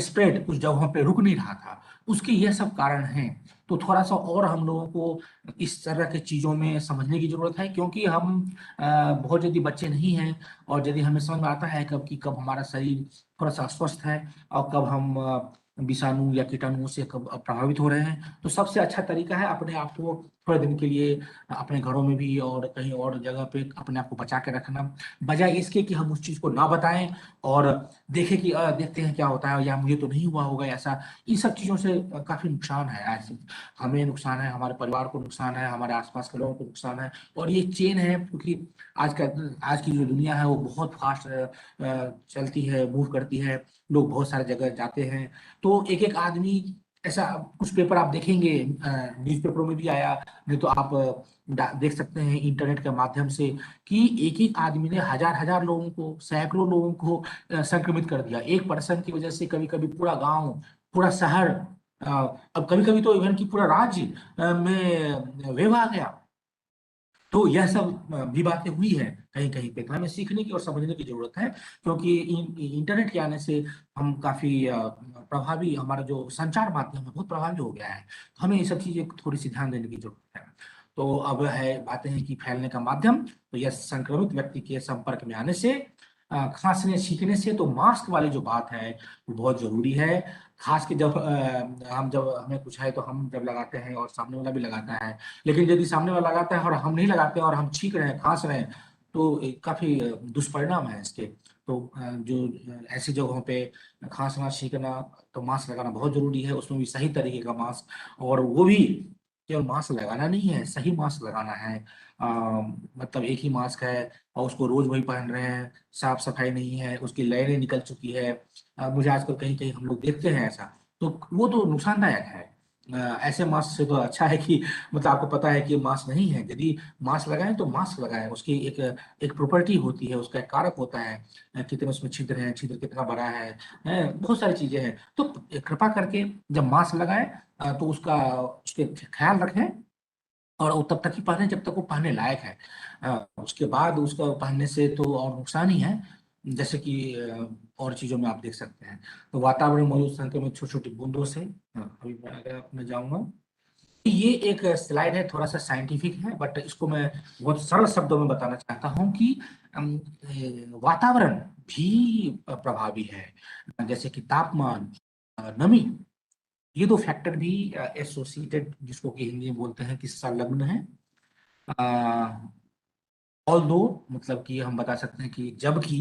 S1: स्प्रेड कुछ जगहों पे रुक नहीं रहा था। उसके ये सब कारण हैं। तो थोड़ा सा और हम लोगों को इस तरह की चीजों में समझने की जरूरत है, क्योंकि हम बहुत जल्दी बच्चे नहीं हैं। और यदि हमें समझ में आता है कब हमारा शरीर थोड़ा सा अस्वस्थ है और कब हम विषाणु या कीटाणुओं से कब प्रभावित हो रहे हैं, तो सबसे अच्छा तरीका है अपने आप को थोड़े दिन के लिए अपने घरों में भी और कहीं और जगह पे अपने आप को बचा के रखना, बजाय इसके कि हम उस चीज को ना बताएं और देखें कि देखते हैं क्या होता है, या मुझे तो नहीं हुआ होगा ऐसा। इन सब चीजों से काफी नुकसान है। ऐसे हमें नुकसान है, हमारे परिवार को नुकसान है, हमारे आसपास के लोगों को नुकसान है। और ये चेन है, क्योंकि आज की जो दुनिया है वो बहुत फास्ट चलती है, मूव करती है, लोग बहुत सारे जगह जाते हैं। तो एक एक आदमी ऐसा, कुछ पेपर आप देखेंगे, न्यूज़पेपरों में भी आया, नहीं तो आप देख सकते हैं इंटरनेट के माध्यम से, कि एक एक आदमी ने हजार हजार लोगों को, सैकड़ों लोगों को संक्रमित कर दिया एक पर्सन की वजह से। कभी कभी पूरा गांव, पूरा शहर, अब कभी कभी तो इवन की पूरा राज्य में वेव आ गया। तो यह सब भी बातें हुई है कहीं कहीं पे। तो हमें सीखने की और समझने की जरूरत है, क्योंकि इंटरनेट के आने से हम काफी प्रभावी, हमारा जो संचार माध्यम है बहुत प्रभावी हो गया है। तो हमें ये सब चीजें थोड़ी सी ध्यान देने की जरूरत है। तो अब है बातें हैं कि फैलने का माध्यम, तो यह संक्रमित व्यक्ति के संपर्क में आने से, खांसने छींकने से। तो मास्क वाली जो बात है वो बहुत जरूरी है। खास के जब हम जब हमें कुछ है तो हम जब लगाते हैं और सामने वाला भी लगाता है। लेकिन यदि सामने वाला लगाता है और हम नहीं लगाते और हम छींक रहे हैं, खांस रहे हैं, तो काफी दुष्परिणाम है इसके। तो जो ऐसी जगहों पे खांसना छींकना, तो मास्क लगाना बहुत जरूरी है, उसमें भी सही तरीके का मास्क। और वो भी केवल मास्क लगाना नहीं है, सही मास्क लगाना है। मतलब एक ही मास्क है और उसको रोज वही पहन रहे हैं, साफ सफाई नहीं है, उसकी लाइनें निकल चुकी है। मुझे आजकल कहीं कहीं हम लोग देखते हैं ऐसा, तो वो तो नुकसानदायक है। ऐसे मास्क से तो अच्छा है कि मतलब आपको पता है कि मास्क नहीं है, यदि मास्क लगाएं तो मास्क लगाएं, उसकी एक प्रॉपर्टी होती है, उसका एक कारक होता है, कितने उसमें छिद्र हैं, छिद्र कितना बड़ा है, बहुत सारी चीजें हैं। तो कृपा करके जब मास्क लगाएं तो उसके ख्याल रखें, और वो तब तक ही पहने जब तक वो पहनने लायक है। उसके बाद उसका पहनने से तो और नुकसान ही है, जैसे कि और चीजों में आप देख सकते हैं। तो वातावरण में मौजूद संक्रमित छोटी छोटी बूंदों से, अभी मैं अगर मैं जाऊंगा, ये एक स्लाइड है, थोड़ा सा साइंटिफिक है, बट इसको मैं बहुत सरल शब्दों में बताना चाहता हूँ कि वातावरण भी प्रभावी है, जैसे कि तापमान, नमी, ये दो फैक्टर भी एसोसिएटेड, जिसको कि हिंदी में बोलते हैं कि संलग्न है। ऑल दो मतलब कि हम बता सकते हैं कि जबकि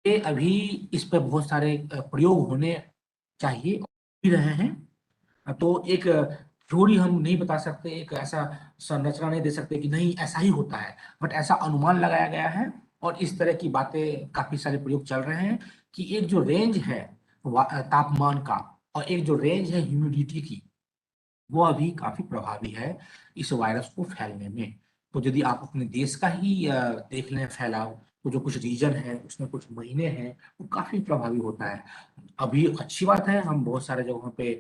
S1: ये अभी इस पे बहुत सारे प्रयोग होने चाहिए और भी रहे हैं। तो एक थ्योरी हम नहीं बता सकते, एक ऐसा संरचना नहीं दे सकते कि नहीं ऐसा ही होता है, बट ऐसा अनुमान लगाया गया है और इस तरह की बातें काफी सारे प्रयोग चल रहे हैं कि एक जो रेंज है तापमान का और एक जो रेंज है ह्यूमिडिटी की, वो अभी काफी प्रभावी है इस वायरस को फैलने में। तो यदि आप अपने देश का ही देख लें फैलाव, तो जो कुछ रीजन है उसमें कुछ महीने हैं वो काफी प्रभावी होता है। अभी अच्छी बात है, हम बहुत सारे जगहों पे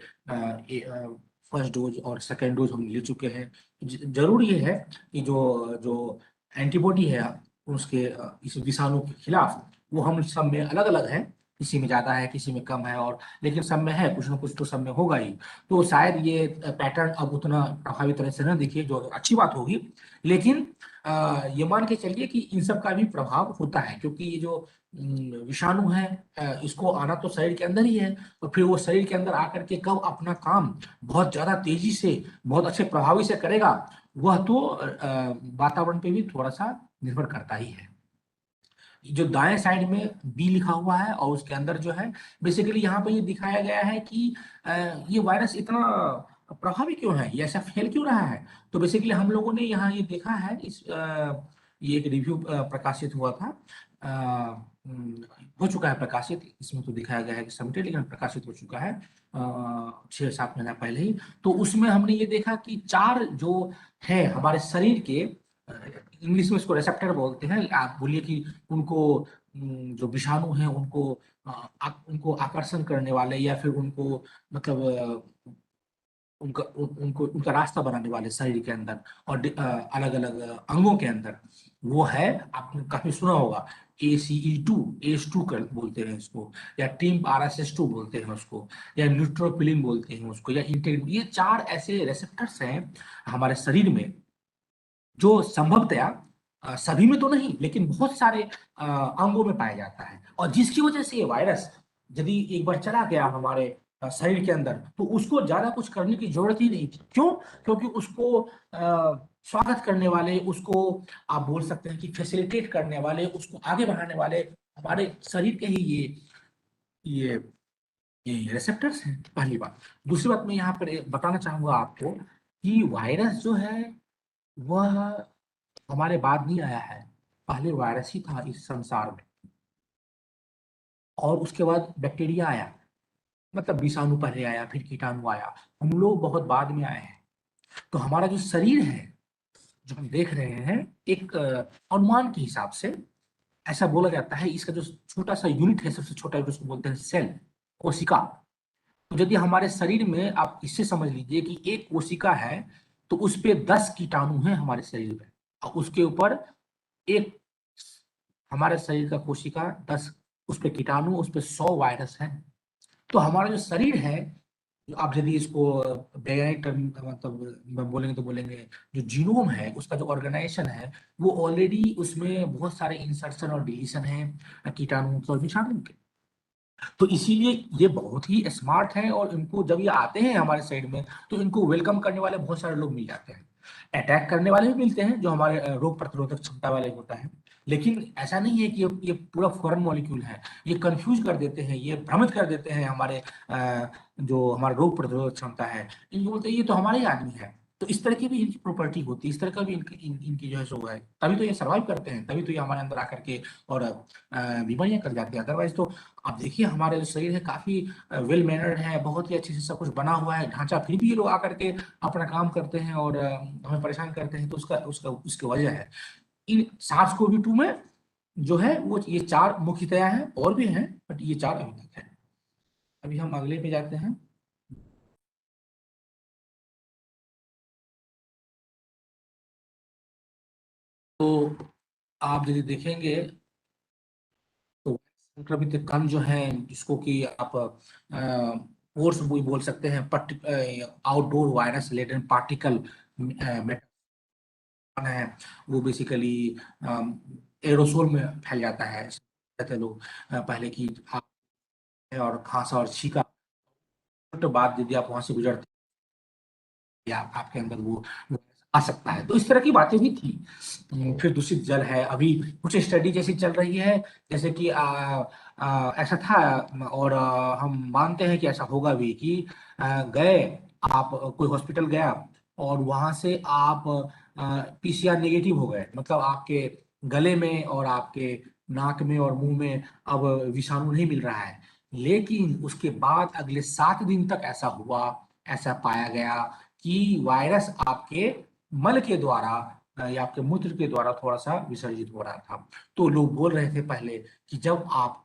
S1: फर्स्ट डोज और सेकेंड डोज हम ले चुके हैं। जरूर ये है कि जो जो एंटीबॉडी है उसके इस विषाणु के खिलाफ, वो हम सब में अलग अलग है, किसी में ज्यादा है किसी में कम है, और लेकिन सब में है, कुछ ना कुछ तो सब में होगा ही। तो शायद ये पैटर्न अब उतना प्रभावी तरह से न दिखे, जो अच्छी बात होगी। लेकिन ये मान के चलिए कि इन सब का भी प्रभाव होता है, क्योंकि ये जो विषाणु है इसको आना तो शरीर के अंदर ही है, और फिर वो शरीर के अंदर आकर के कब अपना काम बहुत ज्यादा तेजी से बहुत अच्छे प्रभावी से करेगा, वह तो वातावरण पे भी थोड़ा सा निर्भर करता ही है। जो दाएं साइड में बी लिखा हुआ है और उसके अंदर जो है बेसिकली यहाँ पे ये दिखाया गया है कि ये वायरस इतना प्रभावी क्यों है, ये ऐसा फैल क्यों रहा है। तो बेसिकली हम लोगों ने यहाँ ये देखा है, ये एक रिव्यू प्रकाशित हुआ था, हो चुका है प्रकाशित, इसमें तो दिखाया गया है कि सबमिटेड, लेकिन प्रकाशित हो चुका है 6-7 महीना पहले ही। तो उसमें हमने ये देखा कि 4 जो है हमारे शरीर के, इंग्लिश में इसको रिसेप्टर बोलते हैं, आप बोलिए कि उनको जो विषाणु हैं उनको उनको आकर्षण करने वाले या फिर उनको मतलब उनको उनका रास्ता बनाने वाले शरीर के अंदर और अलग अलग अंगों के अंदर, वो है, आपने काफी सुना होगा, ACE2 कर बोलते हैं इसको, या टीम RSS2 बोलते हैं उसको, या न्यूट्रोफिलिन बोलते हैं उसको, या इंटेग्रिन। ये 4 ऐसे रिसेप्टर्स हैं हमारे शरीर में जो संभवतया सभी में तो नहीं लेकिन बहुत सारे अंगों में पाया जाता है, और जिसकी वजह से ये वायरस यदि एक बार चला गया हमारे शरीर के अंदर, तो उसको ज्यादा कुछ करने की जरूरत ही नहीं थी। क्यों? क्योंकि उसको स्वागत करने वाले, उसको आप बोल सकते हैं कि फैसिलिटेट करने वाले, उसको आगे बढ़ाने वाले हमारे शरीर के ही ये ये रिसेप्टर्स हैं, पहली बात। दूसरी बात मैं यहाँ पर बताना चाहूंगा आपको कि वायरस जो है वह हमारे बाद नहीं आया है, पहले वायरस ही था इस संसार में, और उसके बाद बैक्टीरिया आया, मतलब विषाणु पहले आया फिर कीटाणु आया, हम लोग बहुत बाद में आए हैं। तो हमारा जो शरीर है जो हम देख रहे हैं, एक अनुमान के हिसाब से ऐसा बोला जाता है, इसका जो छोटा सा यूनिट है, सबसे छोटा उसको बोलते हैं सेल, कोशिका। तो यदि हमारे शरीर में आप इससे समझ लीजिए कि एक कोशिका है तो उस पे 10 कीटाणु हैं हमारे शरीर में, और उसके ऊपर एक हमारे शरीर का कोशिका 10, उस पे कीटाणु, उस पे 100 वायरस है। तो हमारा जो शरीर है, आप यदि इसको वैज्ञानिक टर्म मतलब बोलेंगे तो बोलेंगे, जो जीनोम है उसका जो ऑर्गेनाइजेशन है, वो ऑलरेडी उसमें बहुत सारे इंसर्शन और डिलीशन है कीटाणु और विषाणु के। तो इसीलिए ये बहुत ही स्मार्ट है, और इनको जब ये आते हैं हमारे साइड में तो इनको वेलकम करने वाले बहुत सारे लोग मिल जाते हैं। अटैक करने वाले भी मिलते हैं जो हमारे रोग प्रतिरोधक क्षमता वाले होता है, लेकिन ऐसा नहीं है कि ये पूरा फॉरेन मॉलिक्यूल है। ये कंफ्यूज कर देते हैं, ये भ्रमित कर देते हैं हमारे जो हमारा रोग प्रतिरोधक क्षमता है, इनको बोलते हैं ये तो हमारे ही आदमी है। तो इस तरह की भी इनकी प्रॉपर्टी होती है, इस तरह का भी इनकी जो है सो है, तभी तो ये सर्वाइव करते हैं, तभी तो ये हमारे अंदर आकर के और बीमारियां कर जाते हैं। अदरवाइज तो आप देखिए हमारे जो शरीर है काफी वेल मैनर्ड है, बहुत ही अच्छे से सब कुछ बना हुआ है ढांचा, फिर भी ये लोग आकर के अपना काम करते हैं और हमें परेशान करते हैं। तो उसका उसका उसकी वजह है इन SARS-CoV-2 में जो है वो ये 4 मुख्यतया है, और भी हैं बट ये 4 अभी तक है। अभी हम अगले पे जाते हैं। तो आप यदि देखेंगे तो संक्रमित कण जो है, जिसको कि आप पोर्स भी बोल सकते हैं, आउटडोर वायरस लेटेंट पार्टिकल है, वो बेसिकली एरोसोल में फैल जाता है। कहते हैं लोग पहले की और खांसा और छींका, तो बाद यदि आप वहां से गुजरते या आपके अंदर वो आ सकता है। तो इस तरह की बातें भी थी। फिर दूषित जल है, अभी कुछ स्टडी जैसी चल रही है, जैसे कि ऐसा था, और हम मानते हैं कि ऐसा होगा भी कि गए आप, कोई हॉस्पिटल गया और वहां से आप पीसीआर नेगेटिव हो गए, मतलब आपके गले में और आपके नाक में और मुंह में अब विषाणु नहीं मिल रहा है, लेकिन उसके बाद अगले 7 दिन तक ऐसा हुआ, ऐसा पाया गया कि वायरस आपके मल के द्वारा या आपके मूत्र के द्वारा थोड़ा सा विसर्जित हो रहा था। तो लोग बोल रहे थे पहले कि जब आप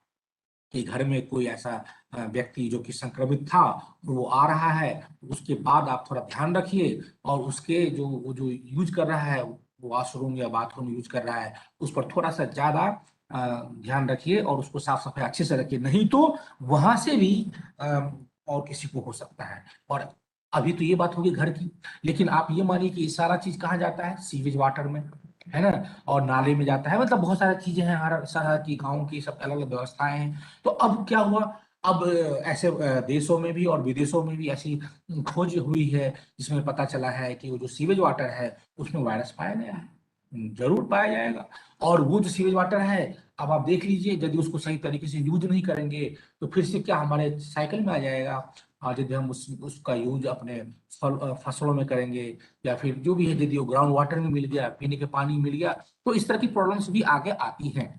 S1: के घर में कोई ऐसा व्यक्ति जो कि संक्रमित था वो आ रहा है, उसके बाद आप थोड़ा ध्यान रखिए, और उसके जो वो जो यूज कर रहा है, वॉशरूम या बाथरूम यूज कर रहा है, उस पर थोड़ा सा ज्यादा ध्यान रखिए और उसको साफ सफाई अच्छे से रखिए, नहीं तो वहां से भी और किसी को हो सकता है। और अभी तो ये बात होगी घर की, लेकिन आप ये मानिए कि ये सारा चीज कहाँ जाता है, सीवेज वाटर में, है ना, और नाले में जाता है, मतलब बहुत सारी चीजें हैं, हर शहर की गांव की सब अलग अलग व्यवस्थाएं हैं। तो अब क्या हुआ, अब ऐसे देशों में भी और विदेशों में भी ऐसी खोज हुई है जिसमें पता चला है कि वो जो सीवेज वाटर है उसमें वायरस पाया गया है। जरूर पाया जाएगा। और वो जो सीवेज वाटर है, अब आप देख लीजिए, यदि उसको सही तरीके से यूज नहीं करेंगे तो फिर से क्या हमारे साइकिल में आ जाएगा। और यदि हम उसका यूज अपने फसलों में करेंगे, या फिर जो भी है, यदि वो ग्राउंड वाटर में मिल गया, पीने के पानी मिल गया, तो इस तरह की प्रॉब्लम्स भी आगे आती हैं।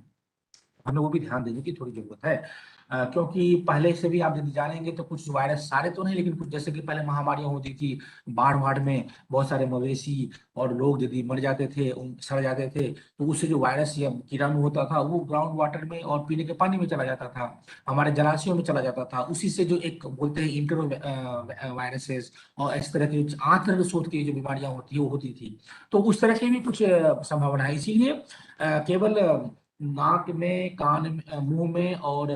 S1: हमें वो भी ध्यान देने की थोड़ी जरूरत है। क्योंकि पहले से भी आप यदि जानेंगे तो कुछ वायरस, सारे तो नहीं, लेकिन कुछ जैसे कि पहले महामारियां होती थी, बाढ़ वाढ़ में बहुत सारे मवेशी और लोग यदि मर जाते थे, सड़ जाते थे, तो उससे जो वायरस या कीटाणु होता था वो ग्राउंड वाटर में और पीने के पानी में चला जाता था, हमारे जलाशयों में चला जाता था, उसी से जो एक बोलते हैं इंटर वायरसेस और इस तरह की आंत्र शोथ की जो बीमारियां होती है वो होती थी। तो उस तरह की भी कुछ संभावना है। इसीलिए केवल नाक में, कान में, मुंह में और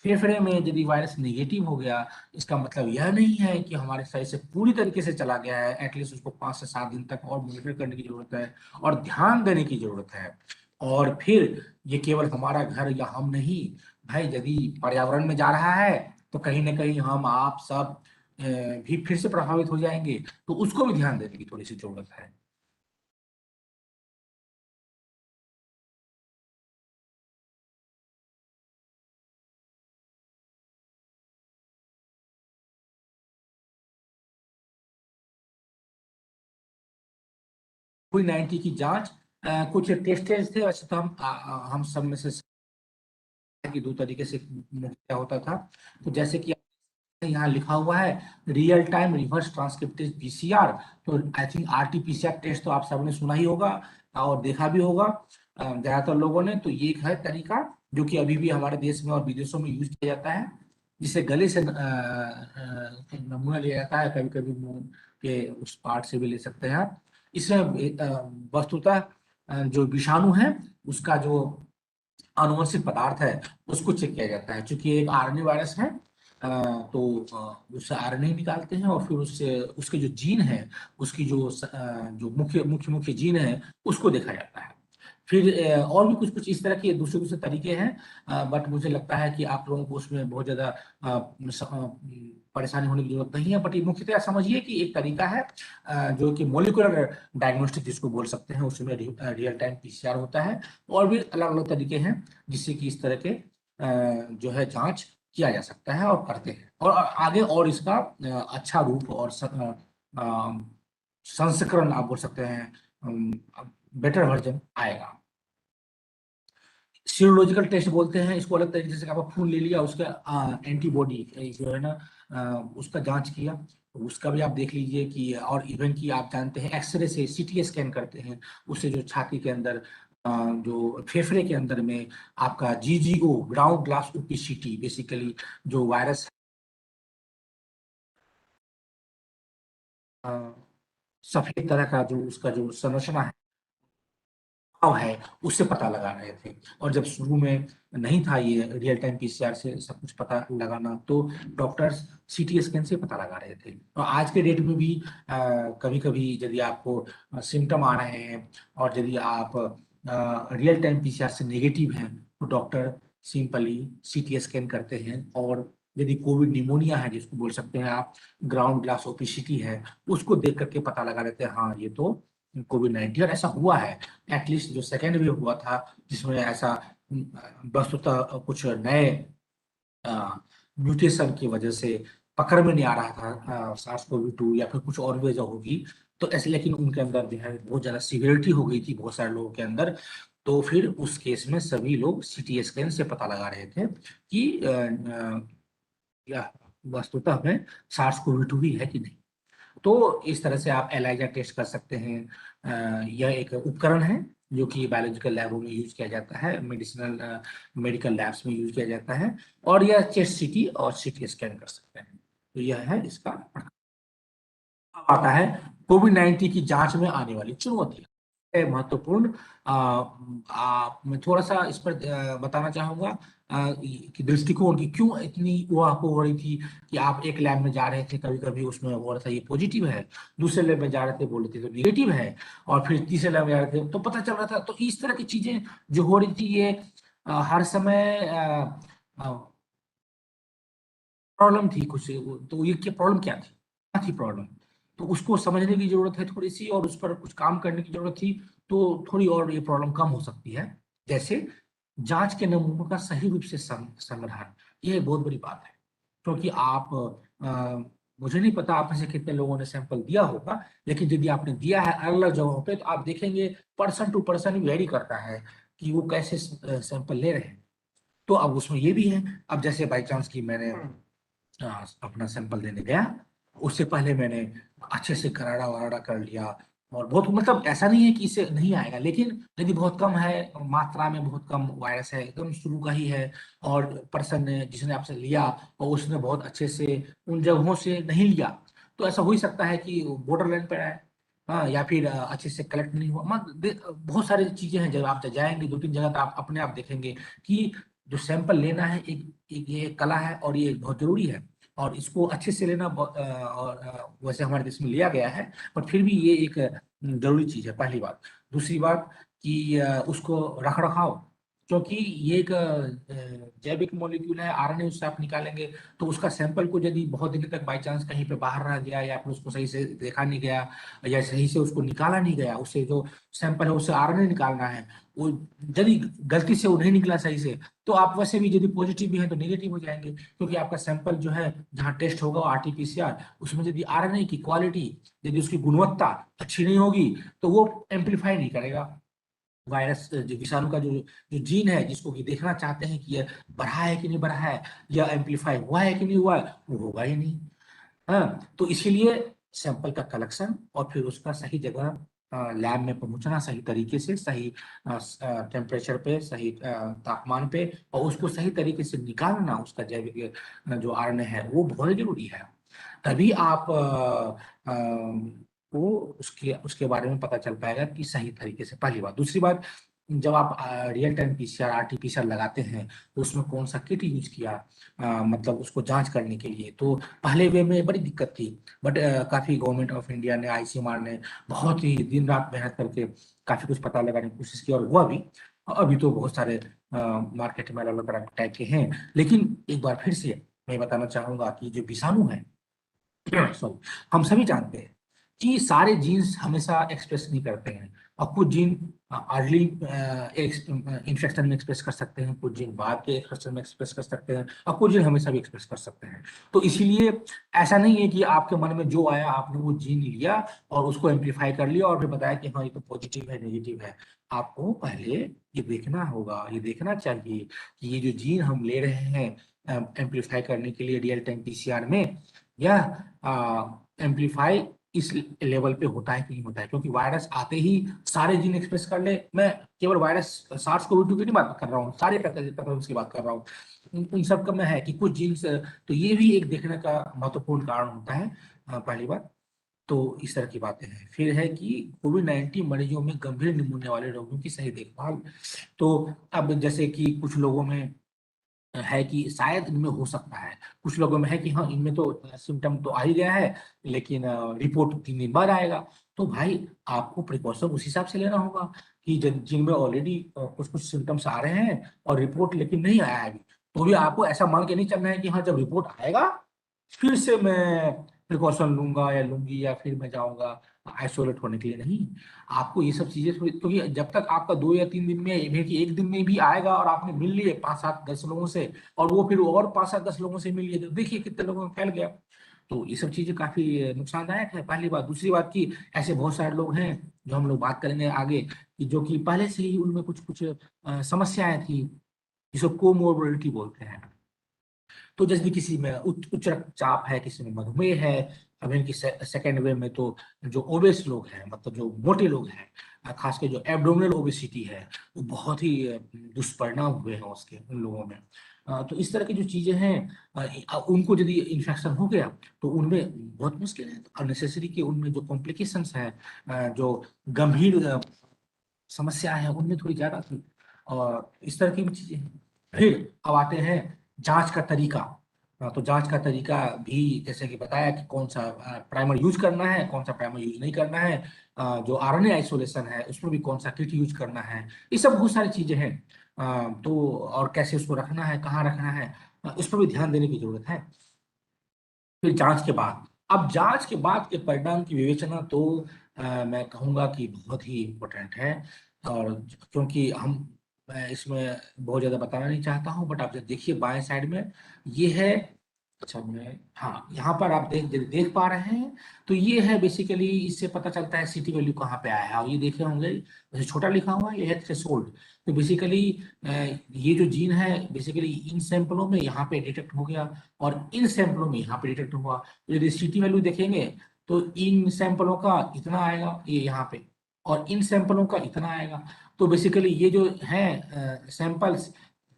S1: फेफड़े में यदि वायरस नेगेटिव हो गया, इसका मतलब यह नहीं है कि हमारे शरीर से पूरी तरीके से चला गया है। एटलीस्ट उसको 5 से 7 दिन तक और मॉनिटर करने की जरूरत है और ध्यान देने की जरूरत है। और फिर ये केवल हमारा घर या हम नहीं, भाई यदि पर्यावरण में जा रहा है तो कहीं ना कहीं हम आप सब भी फिर से प्रभावित हो जाएंगे, तो उसको भी ध्यान देने की थोड़ी सी जरूरत है। कोविड-19 की जांच, कुछ टेस्ट थे, वैसे तो हम सब में से कि 2 तरीके से मुख्य होता था। तो जैसे कि यहाँ लिखा हुआ है real time reverse transcriptase PCR, तो आई थिंक आरटीपीसीआर टेस्ट तो आप सबने सुना ही होगा और देखा भी होगा ज्यादातर लोगों ने। तो ये एक है तरीका जो कि अभी भी हमारे देश में और विदेशों में यूज किया जाता है, जिसे गले से नमूना लिया जाता है, कभी कभी मुंह के उस पार्ट से भी ले सकते हैं आप। इसमें वस्तुतः जो विषाणु है उसका जो आनुवंशिक पदार्थ है उसको चेक किया जाता है। चूंकि एक आरएनए वायरस है, तो उससे आरएनए निकालते हैं और फिर उससे उसके जो जीन है, उसकी जो मुख्य मुख्य मुख्य जीन है उसको देखा जाता है। फिर और भी कुछ कुछ इस तरह के दूसरे दूसरे तरीके हैं, बट मुझे लगता है कि आप लोगों को उसमें बहुत ज्यादा परेशानी होने की जरूरत नहीं है। बट ये मुख्यतः समझिए कि एक तरीका है जो कि मोलिकुलर डायग्नोस्टिक जिसको बोल सकते हैं, उसमें रियल टाइम पीसीआर होता है। और भी अलग अलग तरीके हैं जिससे कि इस तरह के जो है जांच किया जा सकता है और करते हैं, और आगे और इसका अच्छा रूप और संस्करण आप बोल सकते हैं, बेटर वर्जन आएगा। सीरोलॉजिकल टेस्ट बोलते हैं इसको, अलग तरीके से आपका खून ले लिया, उसका एंटीबॉडी जो है ना, उसका जांच किया, तो उसका भी आप देख लीजिए कि, और इवन की आप जानते हैं एक्सरे से सीटी स्कैन करते हैं, उससे जो छाती के अंदर जो फेफड़े के अंदर में आपका जीजीओ ग्राउंड ग्लास ओपेसिटी, बेसिकली जो वायरस सफेद तरह का जो उसका जो संरचना है है, उससे पता लगा रहे थे। और जब शुरू में नहीं था ये रियल टाइम पीसीआर से सब कुछ पता लगाना, तो डॉक्टर्स सीटी स्कैन से पता लगा रहे थे। और आज के डेट में भी कभी कभी यदि आपको सिम्टम आ रहे हैं और यदि आप रियल टाइम पीसीआर से नेगेटिव हैं, तो डॉक्टर सिंपली सीटी स्कैन करते हैं और यदि कोविड निमोनिया है जिसको बोल सकते हैं आप, ग्राउंड ग्लास ओपेसिटी है, उसको देख करके पता लगा लेते हैं हाँ ये तो कोविड-19। और ऐसा हुआ है, एटलीस्ट जो सेकेंड वेव हुआ था जिसमें ऐसा वस्तुतः कुछ नए म्यूटेशन की वजह से पकड़ में नहीं आ रहा था SARS-CoV-2 या फिर कुछ और वजह होगी, तो ऐसे लेकिन उनके अंदर जो है बहुत ज्यादा सिवियरिटी हो गई थी बहुत सारे लोगों के अंदर। तो फिर उस केस में सभी लोग सीटी स्कैन से पता लगा रहे थे कि या वस्तुतः में SARS-CoV-2 ही है कि नहीं। तो इस तरह से आप एलाइजा टेस्ट कर सकते हैं। यह एक उपकरण है जो कि बायोलॉजिकल लैबों में यूज किया जाता है, मेडिकल लैब्स में यूज किया जाता है, और यह चेस्ट सीटी और सीटी स्कैन कर सकते हैं। तो यह है इसका। अब आता है कोविड-19 की जांच में आने वाली चुनौतियां, महत्वपूर्ण। मैं थोड़ा सा इस पर बताना चाहूंगा कि दृष्टिकोण की क्यों इतनी वो आपको हो रही थी कि आप एक लैब में जा रहे थे, कभी कभी उसमें हो रहा था ये पॉजिटिव है, दूसरे लैब में जा रहे थे बोल रहे थे तो निगेटिव है, और फिर तीसरे लैब में जा रहे थे तो पता चल रहा था। तो इस तरह की चीजें जो हो रही थी ये हर समय प्रॉब्लम थी कुछ। तो ये क्या प्रॉब्लम क्या थी, क्या थी प्रॉब्लम, तो उसको समझने की जरूरत है थोड़ी सी, और उस पर कुछ काम करने की जरूरत थी। तो थोड़ी और ये प्रॉब्लम कम हो सकती है। जैसे जांच के नमूनों का सही रूप से संग्रहण, ये एक बहुत बड़ी बात है। क्योंकि आप मुझे नहीं पता आप में से कितने लोगों ने सैंपल दिया होगा, लेकिन यदि आपने दिया है अलग अलग जगहों पे तो आप देखेंगे पर्सन टू पर्सन वेरी करता है कि वो कैसे सैंपल ले रहे हैं। तो अब उसमें ये भी है, अब जैसे बाई चांस की मैंने अपना सैंपल देने गया, उससे पहले मैंने अच्छे से कराड़ा वराड़ा कर लिया, और बहुत मतलब ऐसा नहीं है कि इसे नहीं आएगा, लेकिन यदि बहुत कम है मात्रा में, बहुत कम वायरस है, एकदम शुरू का ही है, और पर्सन ने जिसने आपसे लिया और उसने बहुत अच्छे से उन जगहों से नहीं लिया, तो ऐसा हो ही सकता है कि बॉर्डर लाइन पर आए, हाँ, या फिर अच्छे से कलेक्ट नहीं हुआ। बहुत सारी चीजें हैं, जब आप जाएंगे 2-3 जगह तो आप अपने आप देखेंगे कि जो सैंपल लेना है एक ये कला है, और ये बहुत जरूरी है, और इसको अच्छे से लेना और वैसे हमारे देश में लिया गया है, पर फिर भी ये एक जरूरी चीज है, पहली बात। दूसरी बात कि उसको रख रखाव, क्योंकि ये एक जैविक मॉलिक्यूल है, आरएनए उससे आप निकालेंगे, तो उसका सैंपल को यदि बहुत दिन तक बाई चांस कहीं पे बाहर रह गया, या फिर उसको सही से देखा नहीं गया, या सही से उसको निकाला नहीं गया, उससे जो सैंपल है उससे आरएनए निकालना है, वो यदि गलती से वो नहीं निकला सही से, तो आप वैसे भी यदि पॉजिटिव भी है तो नेगेटिव हो जाएंगे, क्योंकि आपका सैंपल जो है जहाँ टेस्ट होगा आरटीपीसीआर, उसमें यदि आरएनए की क्वालिटी, यदि उसकी गुणवत्ता अच्छी नहीं होगी तो वो एम्पलीफाई नहीं करेगा। वायरस जो विषाणु का जो जो जीन है, जिसको कि देखना चाहते हैं कि ये बढ़ा है कि नहीं बढ़ा है, या एम्पलीफाई हुआ है कि नहीं हुआ है, वो होगा ही नहीं। हाँ, तो इसीलिए सैंपल का कलेक्शन और फिर उसका सही जगह लैब में पहुंचना, सही तरीके से, सही टेम्परेचर पे, सही तापमान पे, और उसको सही तरीके से निकालना, उसका जैविक जो आरएनए है वो बहुत जरूरी है। तभी आप को उसके उसके बारे में पता चल पाएगा कि सही तरीके से, पहली बात। दूसरी बात, जब आप रियल टाइम पीसीआर आरटीपीसीआर लगाते हैं तो उसमें कौन सा किट यूज किया, मतलब उसको जांच करने के लिए, तो पहले वे में बड़ी दिक्कत थी, बट काफी गवर्नमेंट ऑफ इंडिया ने, आईसीएमआर ने बहुत ही दिन रात मेहनत करके काफी कुछ पता लगाने की कोशिश की, और हुआ भी। अभी तो बहुत सारे मार्केट में अलग अलग टाइप के हैं, लेकिन एक बार फिर से मैं बताना चाहूंगा कि जो विषाणु है सॉरी, हम सभी जानते हैं कि सारे जीन्स हमेशा एक्सप्रेस नहीं करते हैं, और कुछ जीन अर्ली इन्फेक्शन में एक्सप्रेस कर सकते हैं, कुछ जीन बाद के इन्फेक्शन में एक्सप्रेस कर सकते हैं, और कुछ जीन हमेशा भी एक्सप्रेस कर सकते हैं। तो इसीलिए ऐसा नहीं है कि आपके मन में जो आया आपने वो जीन लिया और उसको एम्पलीफाई कर लिया और फिर बताया कि हाँ ये तो पॉजिटिव है नेगेटिव है। आपको पहले ये देखना होगा, ये देखना चाहिए कि ये जो जीन हम ले रहे हैं एम्पलीफाई करने के लिए रियल टाइम पीसीआर में, यह एम्पलीफाई इस लेवल पे होता है कि नहीं होता है। क्योंकि वायरस आते ही सारे जीन एक्सप्रेस कर ले, मैं केवल वायरस सार्स कोवी 2 की नहीं बात कर रहा हूँ, सारे पैथोजेन्स की बात कर रहा हूँ, उन सब का मैं है कि कुछ जीन्स, तो ये भी एक देखने का महत्वपूर्ण कारण होता है, पहली बात। तो इस तरह की बातें हैं। फिर है कि कोविड-19 मरीजों में गंभीर निमोनिया वाले रोगियों की सही देखभाल। तो अब जैसे कि कुछ लोगों में है कि शायद इनमें हो सकता है, कुछ लोगों में है कि हाँ इनमें तो सिम्टम तो आ ही गया है, लेकिन रिपोर्ट 3 दिन बाद आएगा। तो भाई आपको प्रिकॉशन उस हिसाब से लेना होगा कि जिनमें ऑलरेडी कुछ कुछ सिम्टम्स आ रहे हैं और रिपोर्ट लेकिन नहीं आया है अभी, तो भी आपको ऐसा मान के नहीं चलना है कि हाँ जब रिपोर्ट आएगा फिर से मैं प्रिकॉशन लूंगा या लूंगी या फिर मैं जाऊंगा आइसोलेट होने के लिए। नहीं, आपको ये सब चीजें क्योंकि जब तक आपका 2 या 3 दिन में इवन कि एक दिन में भी आएगा और आपने मिल लिए 5, 7, 10 लोगों से और वो फिर और 5, 7, 10 लोगों से मिल लिए तो देखिए कितने लोगों में फैल गया। तो ये सब चीजें काफी नुकसानदायक है, पहली बात। दूसरी बात की ऐसे बहुत सारे लोग हैं जो हम लोग बात करेंगे आगे कि जो कि पहले से ही उनमें कुछ कुछ समस्याएं थी जिसको कोमोर्बिडिटी बोलते हैं। तो जैसे किसी में उच्च रक्तचाप है, किसी में मधुमेह है, अब इनकी सेकेंड वे में तो जो ओबेस लोग हैं मतलब जो मोटे लोग हैं, खास कर जो एब्डोमिनल ओबेसिटी है वो बहुत ही दुष्परिणाम हुए हैं उसके उन लोगों में। तो इस तरह की जो चीजें हैं उनको यदि इन्फेक्शन हो गया तो उनमें बहुत मुश्किल है। अननेसेसरी के उनमें जो कॉम्प्लिकेशंस है, जो गंभीर समस्या है उनमें थोड़ी ज्यादा थी और इस तरह की भी चीजें हैं। फिर अब आते हैं जांच का तरीका। तो जांच का तरीका भी जैसे कि बताया कि कौन सा प्राइमर यूज करना है, कौन सा प्राइमर यूज नहीं करना है, जो आरएनए आइसोलेशन है उसमें भी कौन सा किट यूज करना है, ये सब बहुत सारी चीजें हैं। तो और कैसे उसको रखना है, कहाँ रखना है, इस पर भी ध्यान देने की जरूरत है। फिर जांच के बाद, अब जांच के बाद के परिणाम की विवेचना तो मैं कहूँगा कि बहुत ही इम्पोर्टेंट है। और क्योंकि मैं इसमें बहुत ज़्यादा बताना नहीं चाहता हूँ, बट आप जब देखिए बाएं साइड में ये है। अच्छा मैं हाँ यहाँ पर आप देख पा रहे हैं तो ये है बेसिकली, इससे पता चलता है सीटी वैल्यू कहाँ पे आया है। और ये देखे होंगे जैसे छोटा लिखा हुआ है ये है थ्रेशोल्ड। तो बेसिकली ये जो जीन है बेसिकली इन सैंपलों में यहाँ पे डिटेक्ट हो गया और इन सैंपलों में यहाँ पे डिटेक्ट हुआ। तो यदि सीटी वैल्यू देखेंगे तो इन सैंपलों का इतना आएगा ये यहाँ पे और इन सैंपलों का इतना आएगा। तो बेसिकली ये जो है सैंपल्स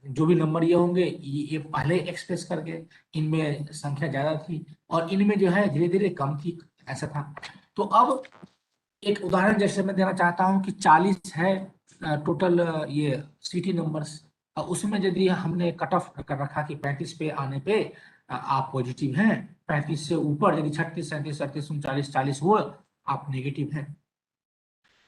S1: जो भी नंबर ये होंगे ये पहले एक्सप्रेस करके इनमें संख्या ज्यादा थी और इनमें जो है धीरे धीरे कम थी, ऐसा था। तो अब एक उदाहरण जैसे मैं देना चाहता हूँ कि 40 है टोटल ये सीटी नंबर्स। उसमें यदि हमने कट ऑफ कर रखा कि 35 पे आने पे आप पॉजिटिव हैं, 35 से ऊपर यदि 36, 37, 38, 39, 40 हो आप नेगेटिव हैं।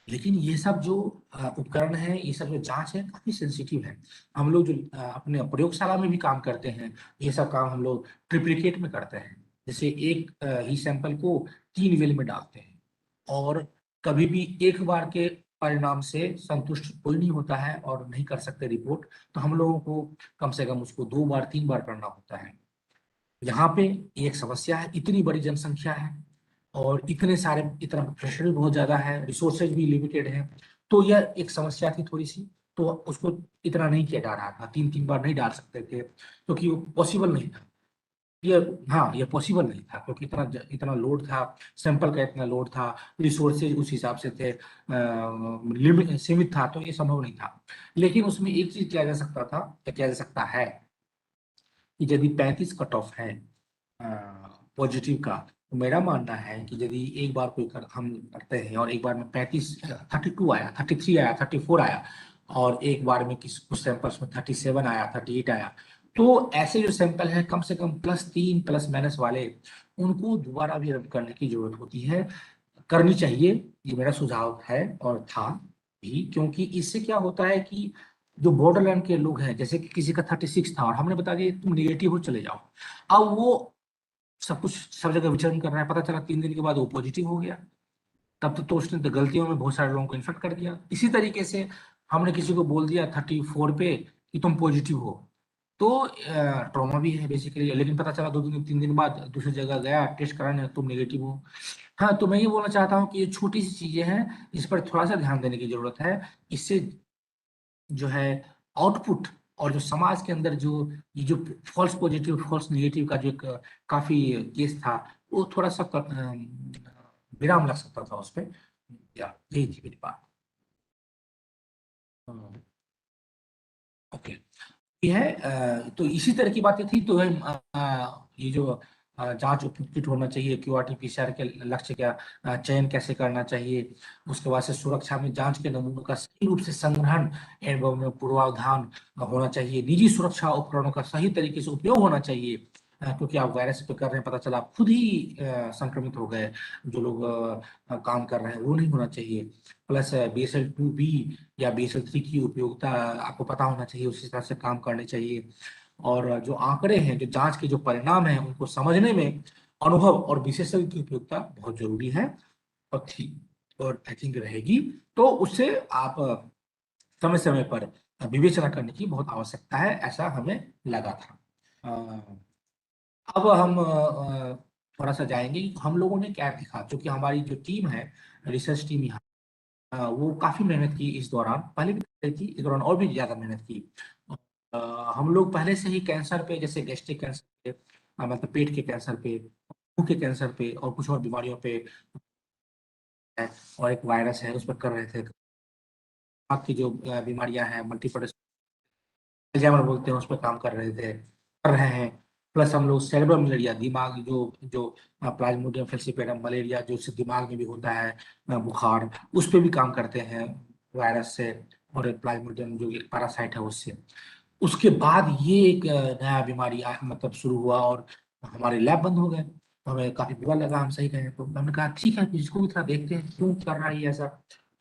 S1: लेकिन ये सब जो उपकरण है, ये सब जो जांच है काफी सेंसिटिव है। हम लोग जो अपने प्रयोगशाला में भी काम करते हैं ये सब काम हम लोग ट्रिप्लिकेट में करते हैं। जैसे एक ही सैंपल को 3 वेल में डालते हैं और कभी भी एक बार के परिणाम से संतुष्ट कोई नहीं होता है और नहीं कर सकते रिपोर्ट। तो हम लोगों को कम से कम उसको 2 बार 3 बार करना होता है। यहाँ पे एक समस्या है, इतनी बड़ी जनसंख्या है और इतने सारे, इतना प्रेशर भी बहुत ज्यादा है, रिसोर्सेज भी लिमिटेड है। तो यह एक समस्या थी थोड़ी सी। तो उसको इतना नहीं किया जा रहा था, 3 3 बार नहीं डाल सकते थे क्योंकि वो पॉसिबल नहीं था। ये हाँ ये पॉसिबल नहीं था क्योंकि इतना इतना लोड था, सैंपल का इतना लोड था, रिसोर्सेज उस हिसाब से थे, लिमिट सीमित था, तो ये संभव नहीं था। लेकिन उसमें एक चीज किया जा सकता था या किया जा सकता है कि यदि 35 कट ऑफ है पॉजिटिव का, तो मेरा मानना है कि यदि एक बार हम करते हैं और एक बार में 35, 32 आया, 33 आया, 34 आया और एक बार में कुछ सैंपल्स में 37 आया, 38 आया, तो ऐसे जो सैंपल है कम से कम +3 प्लस वाले उनको दोबारा भी रन करने की जरूरत होती है, करनी चाहिए। ये मेरा सुझाव है और था भी, क्योंकि इससे क्या होता है कि जो बॉर्डरलैंड के लोग हैं, जैसे कि किसी का 36 था और हमने बता दिया तुम निगेटिव हो चले जाओ, अब वो सब कुछ सब जगह विचरण कर रहा है, पता चला 3 दिन के बाद वो पॉजिटिव हो गया, तब तो उसने तो गलतियों में बहुत सारे लोगों को इन्फेक्ट कर दिया। इसी तरीके से हमने किसी को बोल दिया 34 पे कि तुम पॉजिटिव हो, तो ट्रॉमा भी है बेसिकली, लेकिन पता चला 2 दिन 3 दिन बाद दूसरी जगह गया टेस्ट कराने तुम नेगेटिव हो। हाँ तो मैं ये बोलना चाहता हूँ कि ये छोटी सी चीजें हैं, इस पर थोड़ा सा ध्यान देने की जरूरत है। इससे जो है आउटपुट और जो समाज के अंदर जो ये जो फॉल्स पॉजिटिव फॉल्स नेगेटिव का जो एक काफी केस था वो थोड़ा सा विराम लग सकता था उस पर। या यही थी मेरी बात। ओके, ये है तो इसी तरह की बातें थी। तो ये जो जांच उपयुक्त होना चाहिए, क्यूआरटी पीसीआर के लक्ष्य क्या, चयन कैसे करना चाहिए, उसके बाद से सुरक्षा में जांच के नमूनों का सही रूप से संग्रहण एवं पूर्वावधान होना चाहिए, निजी सुरक्षा उपकरणों का सही तरीके से उपयोग होना चाहिए, क्योंकि आप वायरस पे कर रहे हैं, पता चला आप खुद ही संक्रमित हो गए, जो लोग काम कर रहे हैं वो नहीं होना चाहिए। प्लस BSL-2B या BSL-3 की उपयोगिता आपको पता होना चाहिए, उसी तरह से काम करने चाहिए। और जो आंकड़े हैं, जो जांच के जो परिणाम हैं, उनको समझने में अनुभव और विशेषज्ञ की उपयोगिता बहुत जरूरी है और थी और आई थिंक रहेगी। तो उससे आप समय समय पर विवेचना करने की बहुत आवश्यकता है, ऐसा हमें लगा था। अब हम थोड़ा सा जाएंगे कि हम लोगों ने क्या देखा, क्योंकि हमारी जो टीम है, रिसर्च टीम यहाँ, वो काफी मेहनत की इस दौरान, पहले भी की थी, इस दौरान और भी ज्यादा मेहनत की। अ, हम लोग पहले से ही कैंसर पे, जैसे गैस्ट्रिक कैंसर पे, मतलब पेट के कैंसर पे, मुंह के कैंसर पे और कुछ और बीमारियों पे है, और एक वायरस है उस पर कर रहे थे। आँख की जो बीमारियां हैं, मल्टीपल अल्जाइमर बोलते हैं, उस पर काम कर रहे थे, कर रहे हैं। प्लस हम लोग सेरेब्रल मलेरिया, दिमाग जो जो प्लाज्मोडियम फेल्सिपेरम मलेरिया, जो इससे दिमाग में भी होता है बुखार, उस पर भी काम करते हैं वायरस से, और प्लाज्मोडियम जो एक पैरासाइट है उससे। उसके बाद ये एक नया बीमारी मतलब शुरू हुआ और हमारे लैब बंद हो गए। तो हमें काफी बुरा लगा, हम सही कहें तो हमने कहा ठीक है, इसको भी थोड़ा देखते हैं क्यों कर रहा है ये ऐसा।